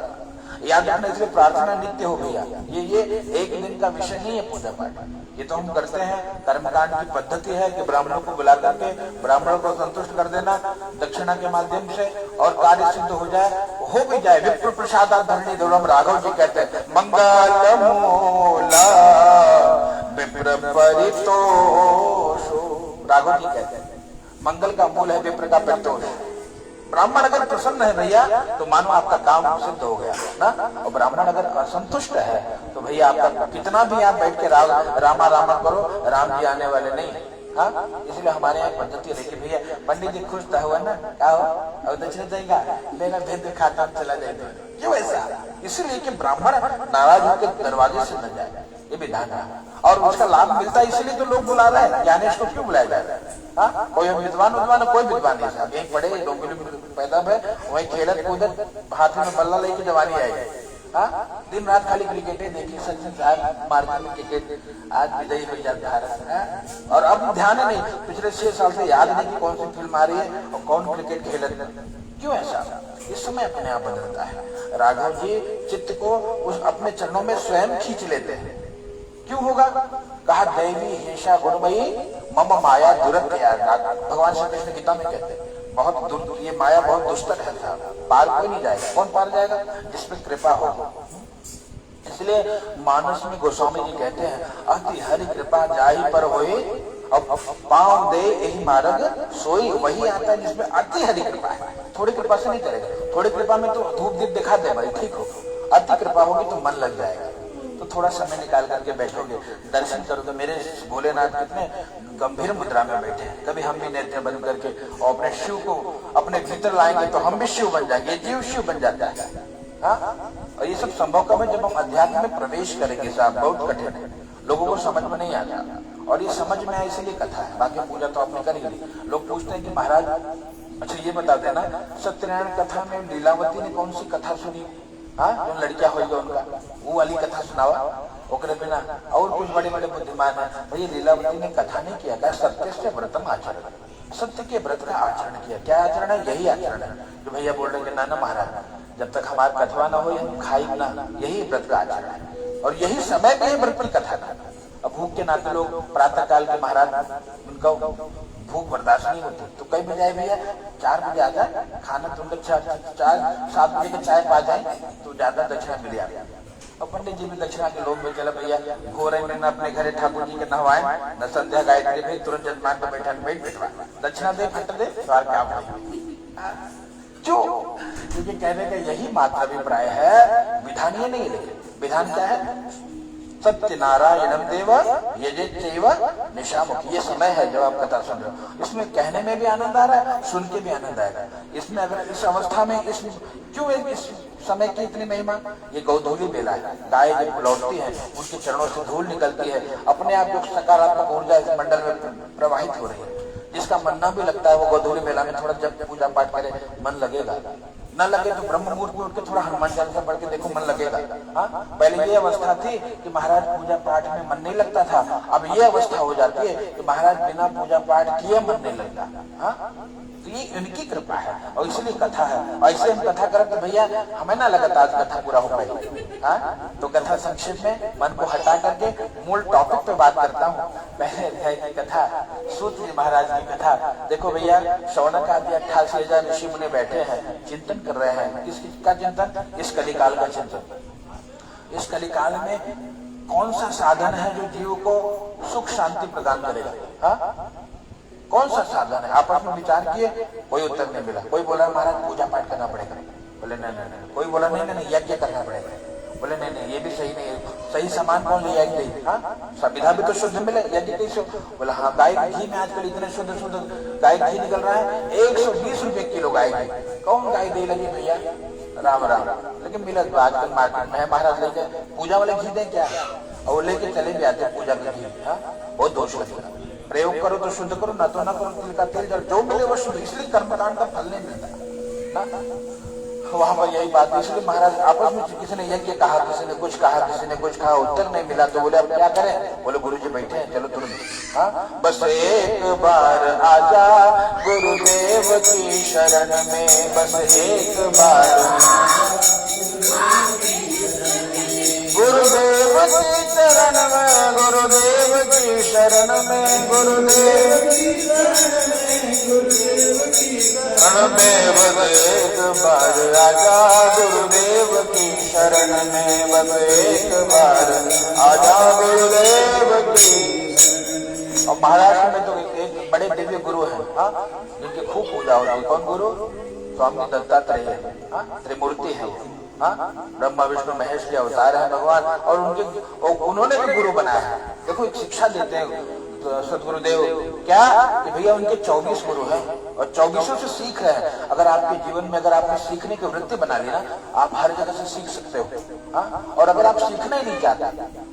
याद रखना, इसलिए प्रार्थना नित्य हो गया। ये एक दिन का विषय नहीं है पूजा पाठ। ये तो हम करते हैं, कर्मकांड की पद्धति है कि ब्राह्मणों को बुला करके ब्राह्मणों को संतुष्ट कर देना दक्षिणा के माध्यम से, और कार्य सिद्ध हो जाए, हो भी जाए। विप्र प्रसाद धरणी धर्म, राघव जी कहते हैं मंगल मूला विप्र परितोषो। राघव जी कहते हैं मंगल का मूल है विप्र का परितोष। ब्राह्मण अगर प्रसन्न है भैया तो मानो आपका काम सिद्ध हो गया ना, और ब्राह्मण अगर असंतुष्ट है तो भैया आपका कितना भी आप बैठ के रामा रामा करो, राम जी आने वाले नहीं। इसलिए हमारे यहाँ पद्धति देखिए भैया, पंडित जी खुश था हुआ ना, क्या हो अब दक्षिण देगा, लेना भेद खाता चला जाएगा। क्यों ऐसा? इसलिए कि ब्राह्मण नाराज होकर दरवाजे से न जाए, ये विधान है। और उसका लाभ मिलता है, इसलिए तो लोग बुला रहे हैं। ज्ञानेश को क्यों बुलाया जा रहा है? कोई विद्वान कोई विद्वान नहीं साहब, यही पढ़े 2 किलोमीटर पैदा है, वही खेलत कूदत, हाथ में बल्ला लेके जवानी आएगी। दिन रात खाली क्रिकेट देखी, सचिन साहब मारते में क्रिकेट, आज विजयी हो जाता भारत। और अब ध्यान नहीं, पिछले 6 साल से याद नहीं कि कौन सी फिल्म आ रही है और कौन क्रिकेट खेलत। क्यों ऐसा? इस समय अपने आप बदलता है। राघव जी चित्त को उस अपने चरणों में स्वयं खींच लेते हैं। क्यों होगा? कहा दैवी हिंसा गुणमयी मम माया दुरत्या। भगवान श्री कृष्ण गीता में कहते हैं बहुत ये माया बहुत दुष्टर है साहब, पार कोई नहीं जाएगा। कौन पार जाएगा? जिसमें कृपा हो। इसलिए मानस में गोस्वामी जी कहते हैं अति हरि कृपा जाहि पर होए, अब पाँव दे यही मार्ग सोई। वही आता है जिसमें अति हरि कृपा है। थोड़ी कृपा से नहीं चलेगा। थोड़ी कृपा में तो धूप दीप दिखा दे भाई, ठीक हो। अति कृपा होगी तो मन लग जाएगा। तो थोड़ा समय निकाल करके बैठोगे, दर्शन करो। तो मेरे भोलेनाथ कितने गंभीर मुद्रा में बैठे हैं। कभी हम भी नेत्र बंद करके और अपने शिव को अपने भीतर लाएंगे तो हम भी शिव बन जाएंगे, जीव शिव बन जाता है। और ये सब संभव कब है? जब हम अध्यात्म में प्रवेश करेंगे साहब। बहुत कठिन है, लोगों को समझ में नहीं आता। और ये समझ में आए इसलिए कथा है, बाकी पूजा तो आपने करी ली। लोग पूछते हैं कि महाराज अच्छा ये बता देना, सत्यनारायण कथा में लीलावती ने कौन सी कथा सुनी? जो लड़किया होगा उनका वो वाली कथा सुनावा, ओकरे बिना। और कुछ बड़े बड़े बुद्धिमान है भाई, लीलावती ने कथा नहीं किया, क्या सत्य से व्रतम आचरण, सत्य के व्रत का आचरण किया। क्या आचरण है? यही आचरण है जो भैया बोल रहे हैं ना महाराज जब तक हमारा कथवा ना हो हम खाई ना, यही व्रत का आचरण है। और यही समय में व्रत की कथा था। अब भूख के नाते लोग प्रातः काल के महाराज उनका भूख बर्दाश्त नहीं होती तो कई बजाय भैया 4 बजे आ जाए खाना, तुम लोग 7 बजे के चाय पा जाए तो ज्यादा दक्षिणा मिल जाती है। और पंडित जी भी दक्षिणा के लोग में चला भैया हो रहे में न अपने घरे ठाकुर जी के नहवाए न संध्या गायत्री भी तुरंत जजमान पर बैठा बैठ बैठवा दक्षिणा दे फट दे द्वार क्या क्यों? क्योंकि कहने का यही मात्र अभिप्राय है, विधान ये नहीं लिखे। विधान क्या है? सत्यनारायणम देव यजेत्यैव निशामुखी। ये समय है जब आप कथा सुन रहे हो, इसमें कहने में भी आनंद आ रहा है, सुन के भी आनंद आएगा। इसमें अगर इस अवस्था में क्यों इस समय की इतनी महिमा? ये गौधूली बेला है। गाय जब लौटती है उसके चरणों से धूल निकलती है, अपने आप जो सकारात्मक ऊर्जा इस मंडल में प्रवाहित हो रही है। जिसका मन ना भी लगता है वो गौधूली बेला में थोड़ा जब पूजा पाठ करे मन लगेगा। न लगे तो ब्रह्म मुहूर्त में उठ के थोड़ा हनुमान चालीसा पढ़ के देखो, मन लगेगा। हाँ, पहले ये अवस्था थी कि महाराज पूजा पाठ में मन नहीं लगता था, अब ये अवस्था हो जाती है कि महाराज बिना पूजा पाठ किए मन नहीं लगता। हाँ, तो ये उनकी कृपा है और इसलिए कथा है। ऐसे हम कथा करें तो भैया हमें ना लगता आज कथा पूरा हो पाएगी। हाँ, तो कथा संक्षिप्त में मन को हटा करके मूल टॉपिक पे बात करता हूँ। पहले अध्याय की कथा, सूत जी महाराज की कथा। देखो भैया, शौनक आदि 88,000 ऋषि मुनि बैठे हैं, चिंतन कर रहे हैं। किसका चिंतन? इस कलिकाल का चिंतन। इस कलिकाल में कौन सा साधन है जो जीव को सुख शांति प्रदान करेगा? हाँ, कौन सा साधन है? आपस में विचार किए, कोई उत्तर नहीं मिला। कोई बोला महाराज पूजा पाठ करना पड़ेगा, बोले नहीं। कोई बोला नहीं यज्ञ करना पड़ेगा, बोले नहीं ये भी सही नहीं है। सही सामान कौन ले आएंगे? हाँ, संविधा भी तो शुद्ध मिले, यज्ञ कैसे? बोला हाँ, गाय घी में आजकल इतने शुद्ध गाय घी निकल रहा है, 120 रुपए किलो गाय घी। कौन गाय दे लगी भैया? राम राम। लेकिन मिलत आजकल मार्केट में महाराज लेके पूजा वाले घी दे क्या? और वो लेके चले भी आते पूजा का घी। हाँ, बहुत दोष लगता है। प्रयोग करो तो शुद्ध करो, ना तो ना करो। तिल का तेल जल जो मिले वो शुद्ध, इसलिए कर्मकांड का फल नहीं मिलता ना। वहां पर यही बात है। इसलिए महाराज आपस में किसी ने यज्ञ कहा, किसी ने कुछ कहा, किसी ने कुछ कहा, उत्तर नहीं मिला। तो बोले अब क्या करें? बोले गुरुजी बैठे हैं, चलो तुरंत। हाँ, बस एक बार आजा गुरुदेव की शरण में, बस एक बार गुरुदेव की शरण में, गुरुदेव की शरण में, गुरुदेव की शरण में, बस एक बार आजा गुरुदेव की शरण में, बस एक बार आजा गुरुदेव की। और महाराष्ट्र में तो एक बड़े दिव्य गुरु हैं, हाँ, जिनकी खूब पूजा होती है। कौन गुरु? स्वामी दत्तात्रेय, त्रिमूर्ति है। हाँ, ब्रह्मा विष्णु महेश के अवतार है भगवान, और उन्होंने भी गुरु बनाया है। देखो एक शिक्षा देते हैं सदगुरुदेव क्या कि भैया उनके 24 गुरु हैं और 24 से सीख रहे हैं। अगर आपके जीवन में अगर आपने सीखने की वृत्ति बना ली ना, आप हर जगह से सीख सकते हो। हाँ, और अगर आप सीखना ही नहीं चाहते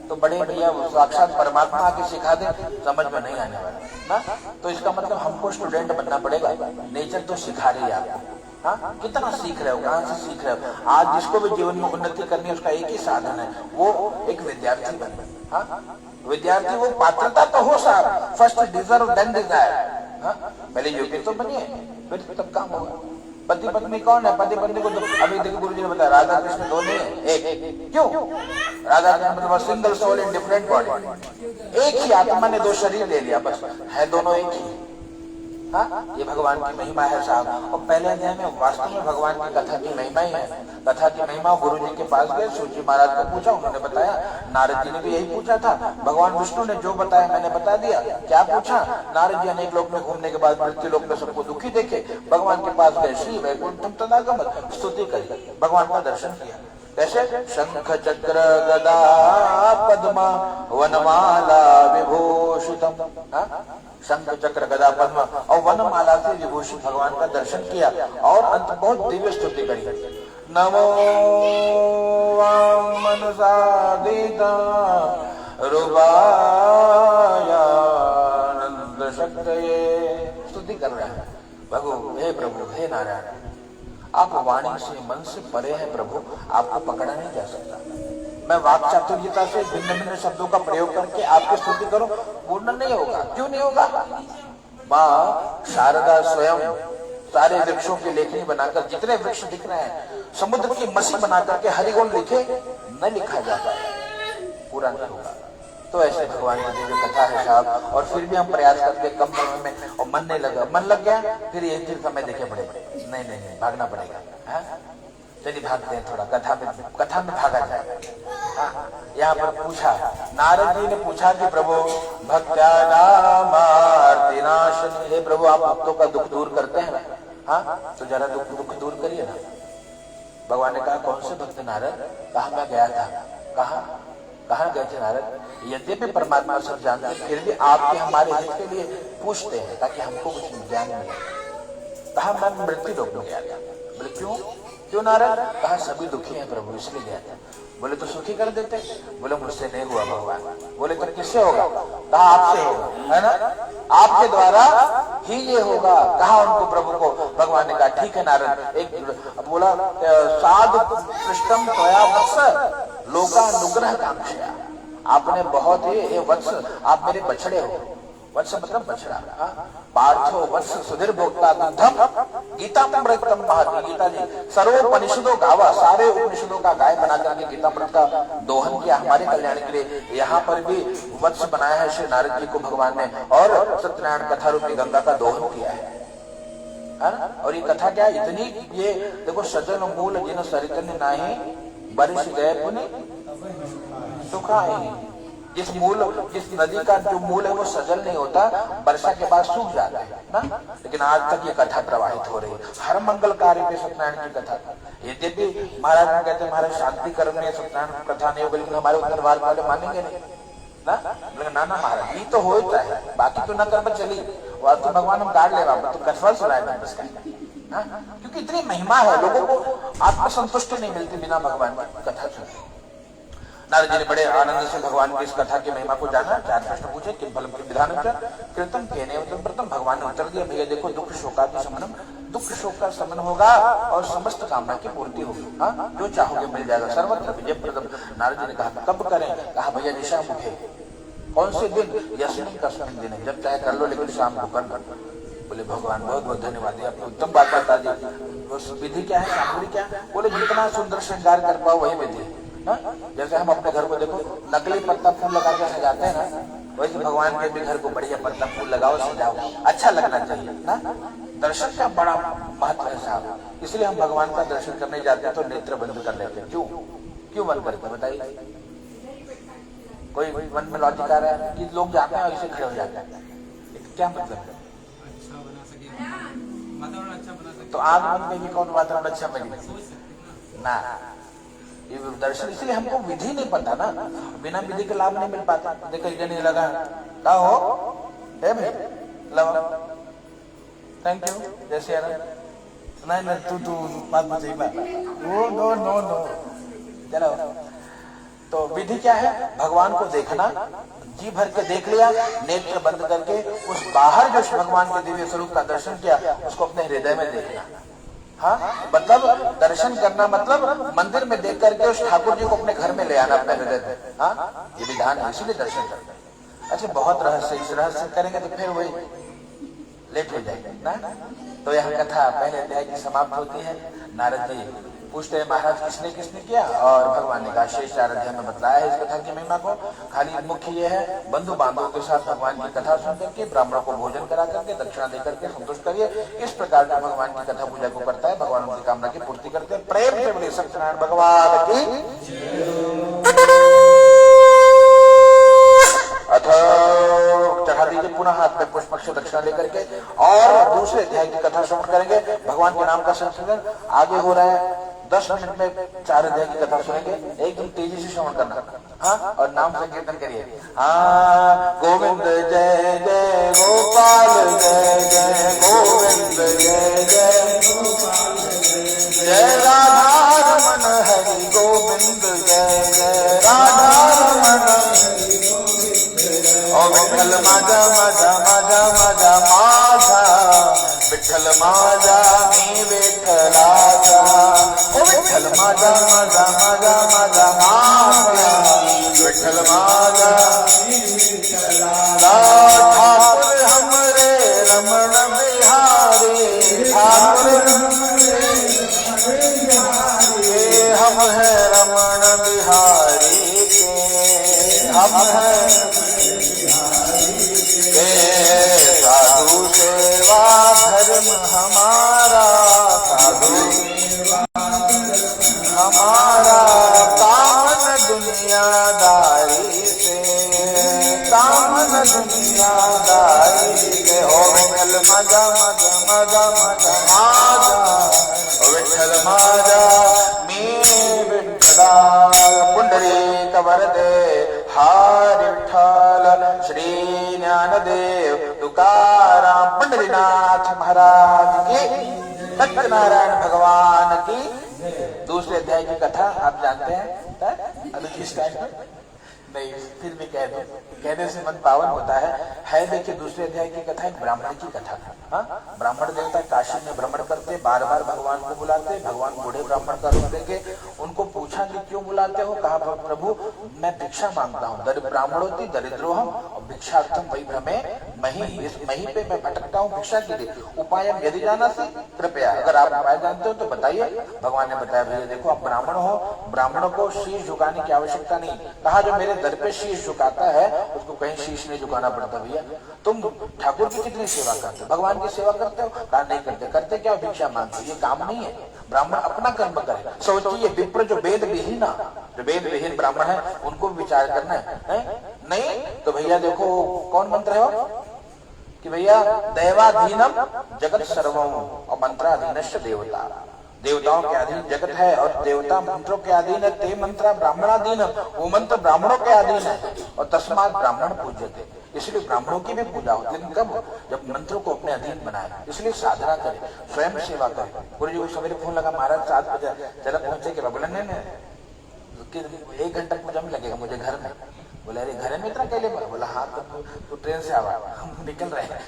तो बड़े भैया साक्षात परमात्मा आके सिखा दे, समझ में नहीं आने वाला ना। तो इसका मतलब हमको स्टूडेंट बनना पड़ेगा। नेचर तो सिखा रही है आपको। हाँ, कितना सीख रहे हो, कहाँ से सीख रहे हो? आज जिसको भी जीवन में उन्नति करनी है उसका एक ही साधन है, वो एक विद्यार्थी बन। हाँ, विद्यार्थी वो पात्रता तो हो साहब, फर्स्ट डिजर्व देन डिजायर। हाँ, पहले योग्य तो बनिए, फिर तब काम होगा। पति पत्नी कौन है? पति पत्नी को तो अभी देखो गुरुजी ने बताया, राधा कृष्ण दो नहीं है, एक। क्यों? राधा कृष्ण मतलब single soul in different body, एक ही आत्मा ने दो शरीर ले लिया, बस है दोनों एक ही। हाँ, ये भगवान की महिमा है साहब। और पहले अध्याय में वास्तव में भगवान की कथा की महिमा ही है। कथा की महिमा गुरु जी के पास गए, सूत जी महाराज को पूछा, उन्होंने बताया। नारद जी ने भी यही पूछा था। भगवान विष्णु ने जो बताया मैंने बता दिया। क्या पूछा? नारद जी अनेक लोक में घूमने के बाद मृत्यु लोक में सबको दुखी देखे, भगवान के पास गए। श्री वैकुंठम तदागमत्, स्तुति करी, भगवान का दर्शन किया। कैसे? शंख चक्र गदा पद्म वनमाला विभूषितम। शंख चक्र गदा पद्म और वनमाला से विभूषित भगवान का दर्शन किया और अंत बहुत दिव्य स्तुति करी। नमो मनुषादिता रूपायानंद शक्तये, स्तुति कर रहे हैं। भगो हे प्रभु, हे नारायण, आप वाणी से मन से परे हैं प्रभु, आपको पकड़ा नहीं जा सकता। मैं वाक चातुर्यता से भिन्न भिन्न शब्दों का प्रयोग करके आपकी स्तुति करूं, पूर्ण नहीं होगा। क्यों नहीं होगा? माँ शारदा स्वयं सारे वृक्षों की लेखनी बनाकर, जितने वृक्ष दिख रहे हैं, समुद्र की मछली बना करके हरिगुण लिखे, न लिखा जाता है, पूरा नहीं होगा। तो ऐसे भगवान की जो कथा है साहब, और फिर भी हम प्रयास करते कम समय में, और मन नहीं लगा, मन लग गया फिर ये फिर समय देखे पड़ेगा। नहीं भागना पड़ेगा। चलिए भागते हैं थोड़ा, कथा में भागा जाए। यहाँ पर पूछा, नारद जी ने पूछा कि प्रभु भक्त्यानामार्तिनाशनं, हे प्रभु आप भक्तों का दुख दूर करते हैं ना? हाँ, तो जरा दुख दूर करिए ना। भगवान ने कहा कौन से भक्त नारद? कहा मैं गया था। कहाँ गए थे नारद? यद्यपि परमात्मा सब जानते हैं, फिर भी आपके हमारे हित के लिए पूछते हैं ताकि हमको कुछ ज्ञान मिले। कहा मैं मृत्यु लोक में गया था। बोले क्यों नारायण? कहा सभी दुखी हैं प्रभु इसलिए गया था। बोले तो सुखी कर देते। बोले मुझसे नहीं हुआ भगवान। बोले तो किससे होगा? कहा आपसे होगा, है ना, आपके द्वारा ही ये होगा। कहा उनको प्रभु को। भगवान ने कहा ठीक है नारायण। एक बोला साधु पृष्ठम त्वया वत्स लोकानुग्रह कांक्षया, आपने बहुत ही वत्स, आप मेरे बछड़े हो। वत्स मतलब बछड़ा। पार्थो वत्स सुधीर भोक्ता दुग्धम गीतामृतम महति। गीता जी सर्वोपनिषदों गावा, सारे उपनिषदों का गाय बना करके गीतामृत का दोहन किया हमारे कल्याण के लिए। यहाँ पर भी वत्स बनाया है श्री नारद जी को भगवान ने, और सत्यनारायण कथा रूपी गंगा का दोहन किया है ना। और ये कथा क्या इतनी, ये देखो सजन मूल जिन सरितन नाही बारिश गए पुनि सुखाई। जिस नदी का जो मूल है वो सजल नहीं होता, वर्षा के बाद सूख जाता है ना, लेकिन आज तक ये कथा प्रवाहित हो रही है हर मंगल कार्य पे सत्यनारायण की कथा। यद्यपि महाराज कहते हैं महाराज शांति कर्म में सत्यनारायण कथा नहीं होगी, लेकिन हमारे उत्तर भारत वाले मानेंगे नहीं ना। लेकिन ना महाराज ये तो होता है, बाकी तो न कर्म चली, और तो भगवान हम काट ले रहा तो कसफल सुनाए क्योंकि इतनी महिमा है, लोगों को आत्मसंतुष्टि नहीं मिलती बिना भगवान की कथा सुने। नारद जी ने बड़े आनंद से भगवान की इस कथा की महिमा को जाना। 4 प्रश्न पूछे, किन फलम किम विधान कीर्तन केने प्रथम। भगवान ने उत्तर दिया भैया देखो दुख शोकादि शमनम, दुख शोक का शमन होगा और समस्त कामना की पूर्ति होगी। हाँ, जो चाहोगे मिल जाएगा, सर्वत्र विजय प्रदम। नारद जी ने कहा कब करें? कहा भैया निशा मुखे। कौन से दिन? यशनी का दिन है, जब चाहे कर लो, लेकिन शाम को कर। बोले भगवान बहुत बहुत धन्यवाद, आपने उत्तम बात बता दी। विधि क्या है, सामग्री क्या है? बोले जितना सुंदर श्रृंगार कर पाओ वही विधि है। जैसे हम अपने घर को देखो नकली पत्ता फूल लगा के सजाते हैं ना, वैसे भगवान के भी घर को बढ़िया पत्ता फूल लगाओ, सजाओ, अच्छा लगना चाहिए ना। दर्शन का बड़ा महत्व है साहब, इसलिए हम भगवान का दर्शन करने जाते हैं तो नेत्र बंद कर लेते हैं। क्यों बंद करते हैं बताइए? कोई मन में लॉजिक आ रहा है कि लोग जाते हैं और इसे खड़े हो जाते हैं, क्या मतलब है? तो आग मन में भी कौन वातावरण अच्छा बने ना, ये दर्शन। इसलिए हमको विधि नहीं पता ना, बिना विधि के लाभ नहीं मिल पाता। देखो नहीं लगा का हो थैंक यू जैसे नहीं तू बात बताइए बात नो चलो। तो विधि क्या है? भगवान को देखना, जी भर के देख लिया, नेत्र बंद करके उस बाहर जो भगवान के दिव्य स्वरूप का दर्शन किया उसको अपने हृदय में देखना। हाँ, मतलब दर्शन करना मतलब मंदिर में देख करके उस ठाकुर जी को अपने घर में ले आना अपने हृदय में। हाँ, ये विधान है, इसीलिए दर्शन करते हैं। अच्छा, बहुत रहस्य, इस रहस्य करेंगे तो फिर वही लेट हो जाएगा ना। तो यह कथा पहले अध्याय की समाप्त होती है। नारद जी पूछते हैं महाराज किसने किसने किया, और भगवान ने कहा शेष 4 अध्याय में बताया है इस कथा की महिमा को। खाली मुख्य ये है बंधु बांधवों के साथ भगवान की कथा सुन करके, ब्राह्मणों को भोजन करा करके, दक्षिणा देकर के संतुष्ट करिए। इस प्रकार का भगवान की कथा पूजा को करता है, भगवान उनकी कामना की पूर्ति करते हैं। प्रेम से बोलिए सत्यनारायण भगवान की। चढ़ा दीजिए पुनः हाथ में पुष्प दक्षिणा लेकर के, और दूसरे अध्याय की कथा श्रवण करेंगे। भगवान के नाम का संकीर्तन आगे हो रहा है, 10 मिनट में 4 अध्याय की कथा सुनेंगे। एकदम तेजी से श्रवण करना। हाँ, और नाम संकीर्तन करिए। हाँ, गोविंद जय जय गोपाल जय जय गोविंद जय जय जय राधा रमन हरि गोविंद जय जय राधा रमन ओ विठ्ठल माझा माझा माझा माझा माझा विठ्ठल माझा मी विठ्ठलाचा ओ विठ्ठल माझा माझा माझा माझा माझा विठ्ठल माझा ठाकुर हमरे रमण बिहारी ठाकुर हम है रमण बिहारी के हम है साधु सेवा धर्म हमारा साधु हमारा कामन दुनियादारी से कामन दुनियादारी से हो विठ्ठल माझा माझा माझा माझा माझा विठ्ठल माझा मी विठ्ठला पुंडरी कवरदे हरि विठ्ठल श्री ज्ञानदेव तुकाराम पंढरीनाथ महाराज की सत्यनारायण भगवान की। दूसरे अध्याय की कथा आप जानते हैं अभी किस टाइम पर नहीं, फिर भी कह दो, कहने से मन पावन होता है। देखिए दूसरे अध्याय की कथा एक ब्राह्मण की कथा था। ब्राह्मण देवता काशी में भ्रमण करते, बार बार भगवान को बुलाते। भगवान बूढ़े ब्राह्मण का रूप लेके उनको पूछा कि क्यों बुलाते हो? कहा प्रभु मैं भिक्षा मांगता हूँ, ब्राह्मणोति दरिद्रोहम और भिक्षार्थम वही भ्रमे मही, इस मही पे मैं भटकता हूँ भिक्षा के लिए। उपाय यदि जाना से कृपया, अगर आप उपाय जानते हो तो बताइए। भगवान ने बताया भैया देखो आप ब्राह्मण हो, ब्राह्मणों को शीश झुकाने की आवश्यकता नहीं। कहा जो मेरे दर पे शीश झुकाता है उसको कहीं शीश नहीं झुकाना पड़ता। भैया तुम ठाकुर की कितनी सेवा करते हो, भगवान की सेवा करते हो? कहा नहीं करते। करते क्या? भिक्षा मांगते। ये काम नहीं है। ब्राह्मण अपना कर्म करे। सोचिए विप्र जो वेद विहीन, जो वेद विहीन ब्राह्मण है उनको विचार करना है? नहीं तो भैया देखो कौन मंत्र है वो कि भैया दैवाधीनम जगत सर्वम और मंत्राधीनश्च देवता। देवताओं के अधीन जगत है और देवता मंत्रों के अधीन है। ते मंत्र ब्राह्मणाधीन, वो मंत्र ब्राह्मणों के अधीन है। और तस्मात् ब्राह्मण पूज्यते, इसलिए ब्राह्मणों की भी पूजा होती है। लेकिन कब? जब मंत्रों को अपने अधीन बनाए। इसलिए साधना करे, स्वयं सेवा करे। गुरु जी को सवेरे फोन लगा, महाराज 7 बजे जरा पहुंचे के? बोले नहीं 1 घंटा पूजा में लगेगा मुझे घर में। बोले अरे घर में इतना कैले? बोला हाँ तो ट्रेन से आवा, हम निकल रहे हैं।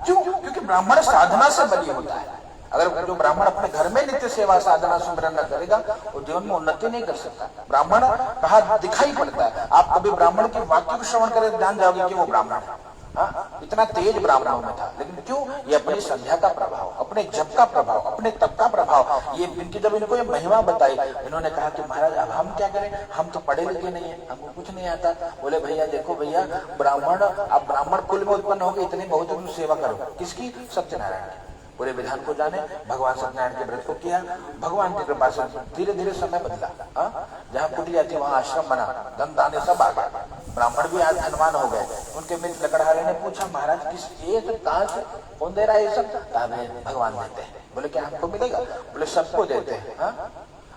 क्यों? क्योंकि ब्राह्मण साधना से बली होता है। अगर जो ब्राह्मण अपने घर में नित्य सेवा साधना सुमिरन न करेगा वो जीवन में उन्नति नहीं कर सकता। ब्राह्मण कहा दिखाई पड़ता है। आप कभी ब्राह्मण के वाक्य को श्रवण करें जान जाओगे कि वो ब्राह्मण है। इतना तेज ब्राह्मणों में था। लेकिन क्यों? ये अपनी संध्या का प्रभाव, अपने जप का प्रभाव, अपने तप का प्रभाव। ये इनकी जब इनको ये महिमा बताई, इन्होंने कहा कि महाराज अब हम क्या करें, हम तो पढ़े लिखे नहीं है, हमको कुछ नहीं आता। बोले भैया देखो भैया ब्राह्मण, आप ब्राह्मण कुल में उत्पन्न हो गए, इतनी बहुत तुम सेवा करो। किसकी? सत्यनारायण की। पूरे विधान को जाने, भगवान सत्यनारायण के व्रत को किया। भगवान की कृपा से धीरे धीरे समय बदला। जहाँ कुटिया थी वहां आश्रम बना, धन दाने सब आ गए। ब्राह्मण भी आज धनवान हो गए। उनके मित्र लकड़हारे ने पूछा महाराज किस ये सब कहाँ से कौन दे रहा है ये सब? भगवान देते हैं। बोले क्या हमको मिलेगा? बोले सबको देते हैं।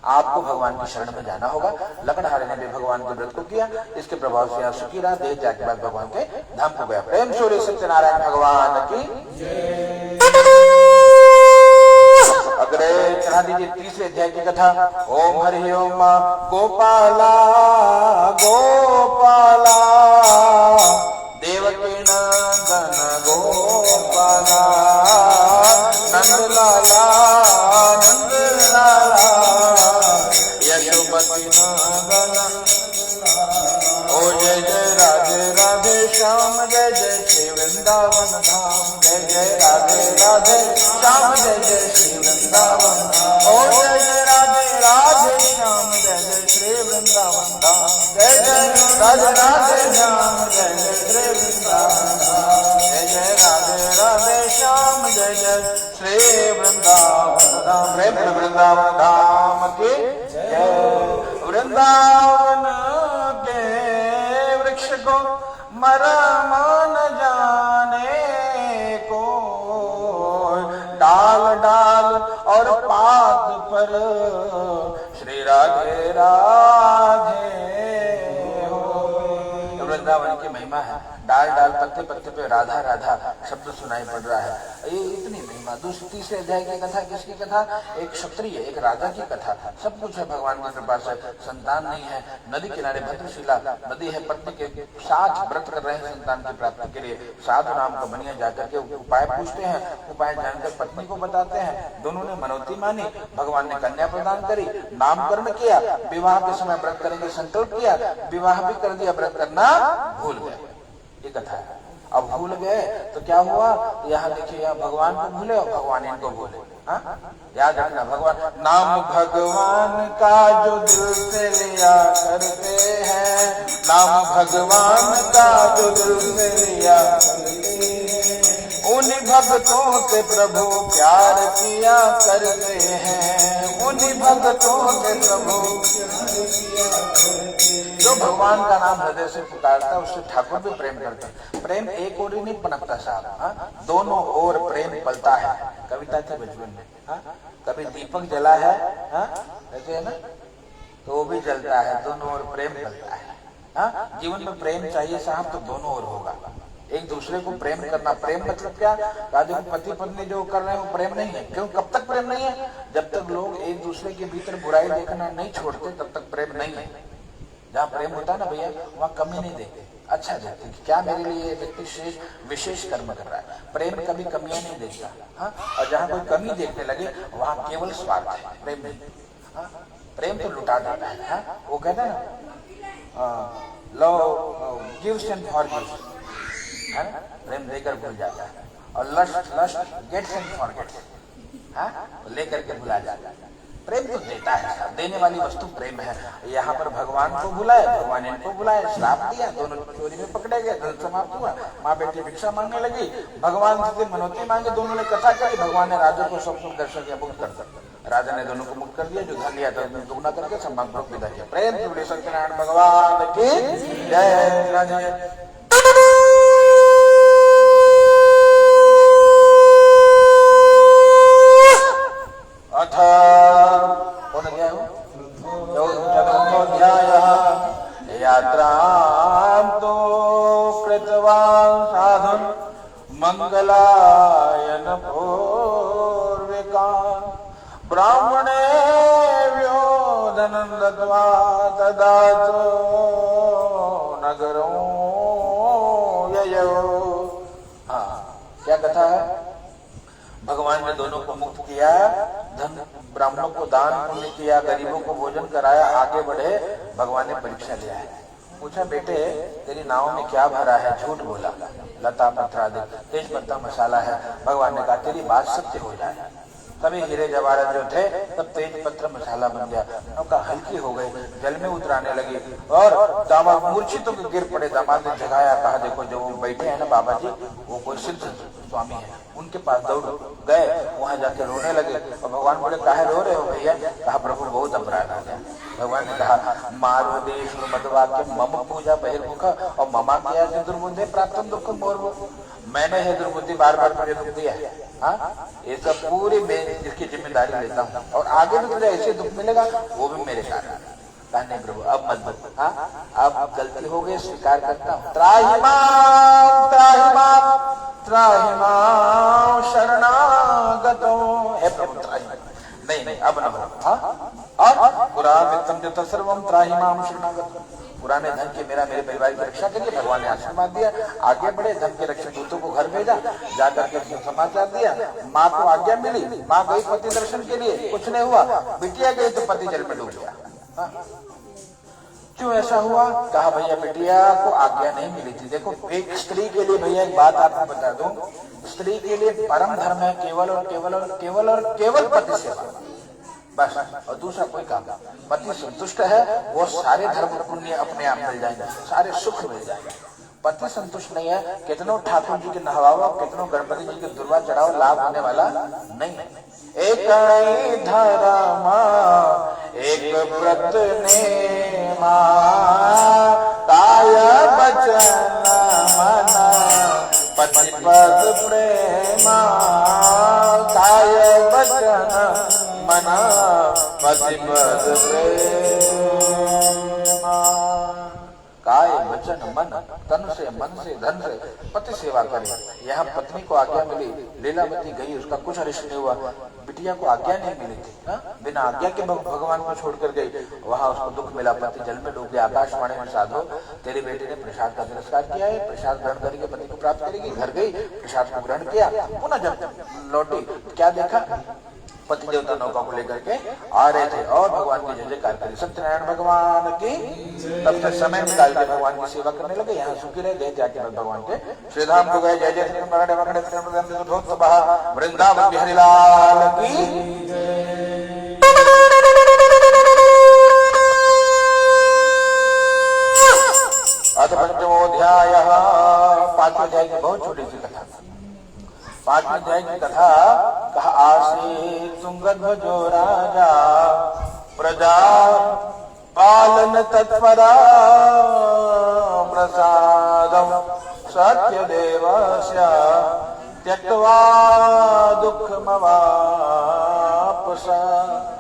आपको भगवान की शरण में जाना होगा। लकड़हारे ने भी भगवान के व्रत को किया। इसके प्रभाव से यहाँ सुखी रहा। देह जाके बाद भगवान के धाम को गया। प्रेम सूर्य सत्यनारायण भगवान की। अग्रे चढ़ा दीजिए तीसरे अध्याय की कथा। ओम हरि ओम गोपाला गोपाला देवकी नंदन गोपाला नंदलाला नंदलाला यशोमती नंदन। ओ जय जय राधे राधे श्याम जय जय श्री वृंदावन धाम। जय जय राधे राधे श्याम जय जय श्री वृंदावन धाम। ओ जय जय राधे राधे श्याम जय जय श्री वृंदावन धाम। जय जय राधे राधे श्याम जय जय श्री वृंदावन धाम। जय जय राधे राधे श्याम जय जय श्री वृंदावन धाम। प्रेम वृंदावन धाम की जय। वृंदावन के वृक्ष को मरम न जाने को, डाल डाल और पात पर श्री राधे राधे हो। वृंदावन की महिमा है। डाल डाल पत्ते पत्ते पे राधा राधा शब्द सुनाई पड़ रहा है। ये इतनी महिमा। तीसरे अध्याय की कथा किसकी कथा? एक क्षत्रिय एक राजा की कथा। सब कुछ है भगवान की कृपा से। संतान नहीं है, नदी किनारे भद्रशिला नदी है, पत्नी के साथ व्रत कर रहे हैं संतान की प्राप्ति के लिए। साधु नाम का बनिया जाकर के उपाय पूछते हैं, उपाय जानकर पत्नी को बताते हैं। दोनों ने मनौती मानी, भगवान ने कन्या प्रदान करी, नामकरण किया, विवाह के समय व्रत करेंगे संकल्प किया, विवाह भी कर दिया, व्रत करना भूल गए। ये कथा है। अब भूल गए तो क्या हुआ? यहाँ देखिए, यहाँ भगवान को भूले और भगवान इनको भूले। याद रखना, भगवान नाम भगवान का जो दिल से लिया करते हैं, नाम भगवान का जो दिल से लिया करते हैं, उन्हीं भक्तों से प्रभु प्यार किया करते हैं। उन्हीं भक्तों से प्रभु जो भगवान का नाम हृदय से पुकारता है उससे ठाकुर भी प्रेम करते हैं। प्रेम एक ओर ही नहीं पनपता साहब, दोनों ओर प्रेम पलता है। कविता थी बचपन में, कभी दीपक जला है ऐसे है ना, तो वो भी जलता है, दोनों ओर प्रेम पलता है। जीवन में प्रेम चाहिए साहब तो दोनों ओर होगा। एक दूसरे को प्रेम करना। प्रेम मतलब क्या? कहा देखो पति पत्नी जो कर रहे हैं वो प्रेम नहीं है। क्यों? कब तक प्रेम नहीं है? जब तक लोग एक दूसरे के भीतर बुराई देखना नहीं छोड़ते तब तक प्रेम नहीं है। जहाँ प्रेम होता है ना भैया, वहाँ कमी नहीं देखते, अच्छा देखते कि क्या मेरे लिए व्यक्ति विशेष कर्म कर रहा है। प्रेम कभी कमियां नहीं देखता। हाँ, और जहाँ कोई कमी देखने लगे वहाँ केवल स्वार्थ है, प्रेम नहीं। हाँ, प्रेम तो लुटा देता है। हाँ, वो कहता है ना, लव गिव्स एंड फॉरगिव्स, है ना, प्रेम देकर भूल जाता है। और लस्ट गेट्स एंड फॉरगेट्स, हाँ, लेकर के भुला जाता है। प्रेम तो देता है, देने वाली वस्तु प्रेम है। यहाँ पर भगवान को बुलाए, भगवान इनको बुलाए, श्राप दिया, दोनों चोरी में पकड़े गए, दल समाप्त हुआ। माँ बेटी भिक्षा मांगने लगी, भगवान से मनौती मांगे, दोनों ने कथा करी, भगवान ने राजा को सब सुख दर्शन किया, मुक्त कर दिया। राजा ने दोनों को मुक्त कर दिया, जो धन लिया था दुगना करके सम्मान पूर्वक विदा किया। प्रेम से बोले सत्यनारायण भगवान की जय। यात्रां तो कृतवान् साधुन् मंगलायन पूर्विका ब्राह्मणेभ्यो धनं दत्त्वा ददातो नगरो ययो। हाँ, क्या कथा है? भगवान ने दोनों को मुक्त किया, धन ब्राह्मणों को दान पुण्य किया, गरीबों को भोजन कराया, आगे बढ़े। भगवान ने परीक्षा लिया है, पूछा बेटे तेरी नाव में क्या भरा है? झूठ बोला, लता पत्थर आदि, तेज पत्ता मसाला है। भगवान ने कहा तेरी बात सत्य हो जाए। तभी हीरे जवाहरात जो थे तब तेज पत्र मसाला बन गया। नौका हल्की हो गई, जल में उतराने लगी और दामाद मूर्छित होकर गिर पड़े। दामाद ने जगाया, कहा देखो जो वो बैठे हैं ना बाबा जी, वो कोई सिद्ध स्वामी है, उनके पास दौड़ गए, वहां जाके रोने लगे। और भगवान बोले काहे रो रहे हो भैया? कहा प्रभु बहुत अपराध हो गया। भगवान ने कहा मारो देश मदवाक्य मम पूजा बहिर्मुख और ममा किया दुर्बुद्धि प्राप्त दुख मोर। मैंने है दुर्बुद्धि बार बार मुझे दुख दिया है। हाँ, ये सब पूरी मैं इसकी जिम्मेदारी लेता हूँ, और आगे भी तुझे ऐसे दुख मिलेगा, वो भी मेरे कारण। कहने प्रभु अब मत बोल, हाँ अब गलती हो गई, स्वीकार करता हूँ। त्राहि मां त्राहि मां त्राहि मां शरणागतो। हे प्रभु त्राहि, नहीं नहीं अब न बोलो। हाँ, और पुरावित्तम जत सर्वम त्राहि मां शरणागतो। पुराने धन के मेरे परिवार की रक्षा करिए। भगवान ने आशीर्वाद दिया, आगे बढ़े, धन के रक्षक दूतों को घर भेजा, जाकर के समाचार दिया। माँ को आज्ञा मिली, माँ गई पति दर्शन के लिए, कुछ नहीं हुआ। बिटिया गई तो पति जल में डूब गया। क्यों ऐसा हुआ? कहा भैया बिटिया को आज्ञा नहीं मिली थी। देखो एक स्त्री के लिए भैया एक बात आपको बता दूं, स्त्री के लिए परम धर्म है केवल और केवल और केवल और केवल पति सेवा, बस, और दूसरा कोई काम। पति संतुष्ट है, वो सारे धर्म पुण्य अपने आप मिल जाएंगे, सारे सुख मिल जाएंगे। पति संतुष्ट नहीं है, कितनों ठाकुर जी के नहवाओ, कितनों गणपति जी के दुर्वा चढ़ाओ, लाभ होने वाला नहीं है। एक धर्मा एक व्रत नेमा, काय वचन मन पति पद प्रेमा। काय वचन मन पति पद प्रेमा। काय वचन मन, तन से मन से धन से पति सेवा करे। यहाँ पत्नी को आज्ञा मिली, लीलावती गई, उसका कुछ अरिष्ट नहीं हुआ। बिटिया को आज्ञा नहीं मिली थी, बिना आज्ञा के भगवान को छोड़कर गई, वहां उसको दुख मिला, पति जल में डूब गया। आकाशवाणी में साधो तेरी बेटी ने प्रसाद का तिरस्कार किया है, प्रसाद ग्रहण करके पति को प्राप्त करेगी। घर गई, प्रसाद को ग्रहण किया, पुनः जब लौटी क्या देखा? पति देवता नौका को लेकर के आ रहे थे और भगवान की जय जयकार करी। सत्यनारायण भगवान की। तब तक समय निकाल के भगवान की सेवा करने लगे। यहाँ सुखी रहे, गए जाके भगवान के श्रीधाम को गए। जय जय वृंदावन बिहारी लाल की। अथ पंचमोध्याय। पांचवें अध्याय की बहुत छोटी सी कथा। पांचवें अध्याय की कथा कहा आसी तुंगध्वजो राजा प्रजा पालन तत्परा प्रसादम सत्यदेवस्य त्यक्त्वा दुःखमवापसा।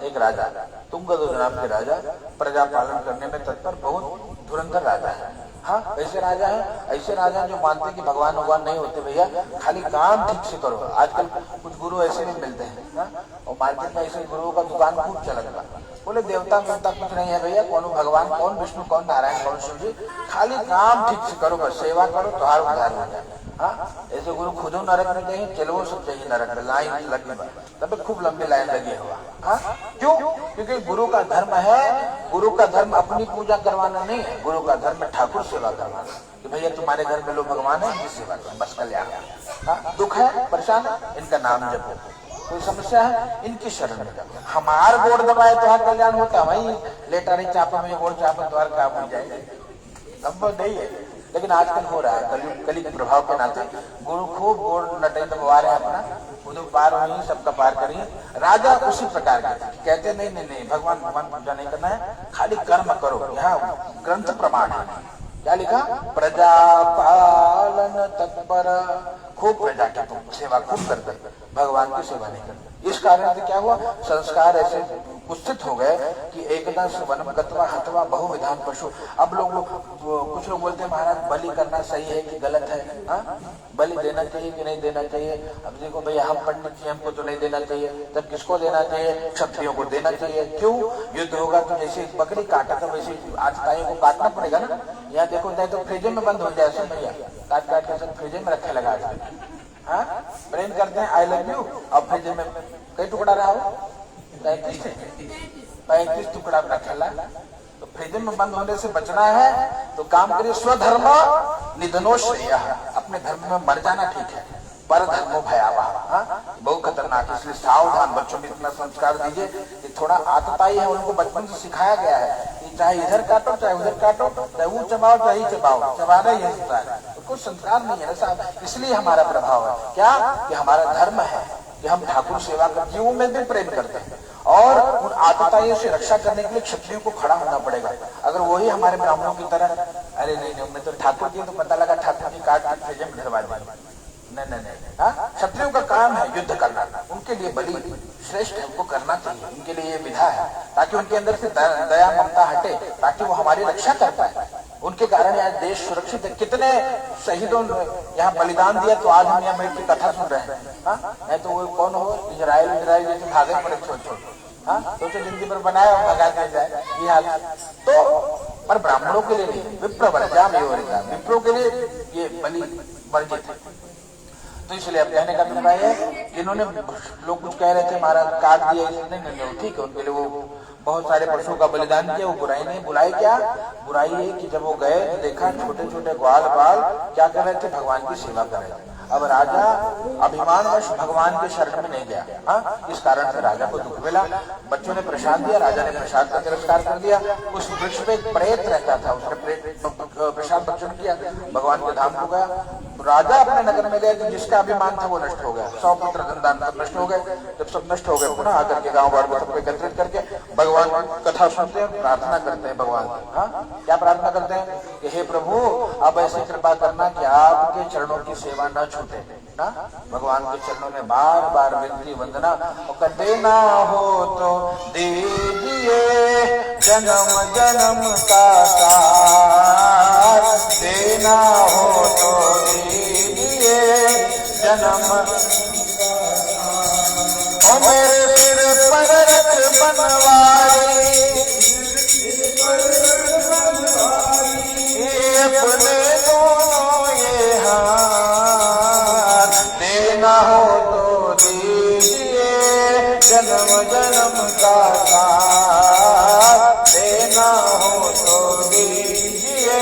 एक राजा तुंगध्वज नाम के राजा प्रजा पालन करने में तत्पर, बहुत धुरंधर राजा है। हाँ, ऐसे राजा हैं, ऐसे राजा हैं जो मानते हैं कि भगवान भगवान नहीं होते भैया, खाली काम ठीक से करो। आजकल कुछ गुरु ऐसे भी मिलते हैं हाँ? और मार्केट में ऐसे गुरुओं का दुकान खूब चलता, बोले देवता देवता कुछ नहीं है भैया, कौन भगवान कौन विष्णु कौन नारायण कौन शिव जी, खाली काम ठीक से करो, बस सेवा करो तो हर उद्धार हो जाए। हाँ, ऐसे गुरु खुद नरक में चाहिए, चलो सब चाहिए नरक में, लाइन लगी, तब खूब लंबी लाइन लगी हुआ। हाँ, क्यों? क्योंकि गुरु का धर्म है, गुरु का धर्म अपनी पूजा करवाना नहीं है, गुरु का धर्म है ठाकुर सेवा करवाना, कि भैया तुम्हारे घर में लोग भगवान है, इनकी सेवा करो, बस कल्याण। हाँ, दुख है, परेशान है, इनका नाम जपो, कोई समस्या है, इनकी शरण में जाओ। हमार गोड़ दबाए तो हर कल्याण होता, वही लेटा रही चापा में गोड़ चापा द्वार का हो जाएगा, संभव नहीं है। लेकिन आजकल हो रहा है, कली के प्रभाव के नाते गुरु खूब गोड़ नटे दबवा रहे हैं अपना, खुद पार हुई सबका पार करिए। राजा उसी प्रकार के कहते नहीं नहीं नहीं, भगवान भगवान पूजा नहीं करना है, खाली कर्म करो। यहाँ ग्रंथ प्रमाण है, क्या लिखा? प्रजा पालन तत्पर, खूब प्रजा की सेवा खूब करते, भगवान की सेवा नहीं करते। इस कारण से क्या हुआ, संस्कार ऐसे कुत्सित हो गए कि एकदम वनम गत्वा हत्वा बहुविधान पशु। अब लोग कुछ लोग बोलते हैं महाराज बलि करना सही है कि गलत है, हाँ? बलि देना चाहिए कि नहीं देना चाहिए? अब देखो भैया हम पंडित जी, हमको तो नहीं देना चाहिए, तब किसको देना चाहिए? क्षत्रियों को देना चाहिए। क्यों? युद्ध होगा तो जैसे बकरी काटा था वैसे आज ताइयों को काटना पड़ेगा ना। यहाँ देखो जाए तो फ्रिज में बंद हो जाए सब भैया, काट काट के सब फ्रिज में रखे लगा, हाँ, प्रेम करते हैं आई लव यू, अब फ्रिज में कई टुकड़ा रहा हो, 35 टुकड़ा रखेला, तो फ्रिज में बंद होने से बचना है तो काम करिए, स्वधर्म निधनो श्रेयः, अपने धर्म में मर जाना ठीक है, पर धर्मो भयावह, बहुत खतरनाक है। इसलिए सावधान, बच्चों में इतना संस्कार दीजिए कि थोड़ा आतताई है, उनको बचपन से सिखाया गया है कि चाहे इधर काटो चाहे उधर काटो, चाहे वो चबाओ चाहे चबाओ, चबाना ही है, कुछ संस्कार नहीं है ना। इसलिए हमारा प्रभाव है क्या कि हमारा धर्म है कि हम ठाकुर सेवा कर जीवों में भी प्रेम करते हैं, और उन आतताइयों से रक्षा करने के लिए क्षत्रियों को खड़ा होना पड़ेगा। अगर वही हमारे ब्राह्मणों की तरह अरे नहीं नहीं मैं तो ठाकुर जी, तो पता लगा ठाकुर जी काट के फ्रिज में धरवा दिया, नहीं नहीं नहीं, हाँ, क्षत्रियों का काम है युद्ध करना, उनके लिए बलि श्रेष्ठ है, उनको करना चाहिए, उनके लिए ये विधा है, ताकि उनके अंदर से दया ममता हटे, ताकि वो हमारी रक्षा कर पाए। उनके कारण आज देश सुरक्षित है। कितने शहीदों ने यहाँ बलिदान दिया तो आज हम यहाँ बैठ की कथा सुन रहे हैं, हाँ? नहीं तो वो कौन हो, इजराइल जैसे भागे पड़े छोड़ छोड़, हाँ, सोचो जिंदगी पर बनाया और भगा दिया जाए, ये हाल। तो पर ब्राह्मणों के लिए नहीं, विप्र वर्जा में विप्रों के लिए ये बलि वर्जित है। तो इसलिए अब कहने का अभिप्राय है, इन्होंने लोग कुछ कह रहे थे महाराज काट दिया, नहीं ठीक है, उनके लिए वो बहुत सारे पशुओं का बलिदान किया, वो बुराई नहीं। बुराई क्या? बुराई है कि जब वो गए तो देखा छोटे छोटे ग्वाल बाल क्या कर रहे थे, भगवान की सेवा कर रहे थे। अब राजा अभिमानवश भगवान के शरण में नहीं गया, हाँ, इस कारण से राजा को दुख मिला। बच्चों ने प्रसाद दिया, राजा ने प्रसाद का तिरस्कार कर दिया। उस वृक्ष पे एक प्रेत रहता था, उसने प्रसाद भक्षण किया, भगवान के धाम को गया। राजा अपने नगर में गए तो जिसका अभिमान था वो नष्ट हो गया, 100 पुत्र धनदान सब नष्ट हो गए। जब सब नष्ट हो गए पुनः आकर के गाँव वालों सबको एकत्रित करके भगवान की कथा सुनते हैं, प्रार्थना करते हैं भगवान, हाँ, क्या प्रार्थना करते हैं कि हे प्रभु अब ऐसी कृपा करना कि आपके चरणों की सेवा न छूटे, ना, भगवान के चरणों में बार बार विनती वंदना, और देना हो तो दीजिए जन्म जन्म का साथ, देना हो तो दीजिए जन्म, और मेरे सिर पर रख बनवारी, अपने दोनों ये हाथ, देना हो तो दीजिए जन्म जन्म का साथ, देना हो तो दीजिए।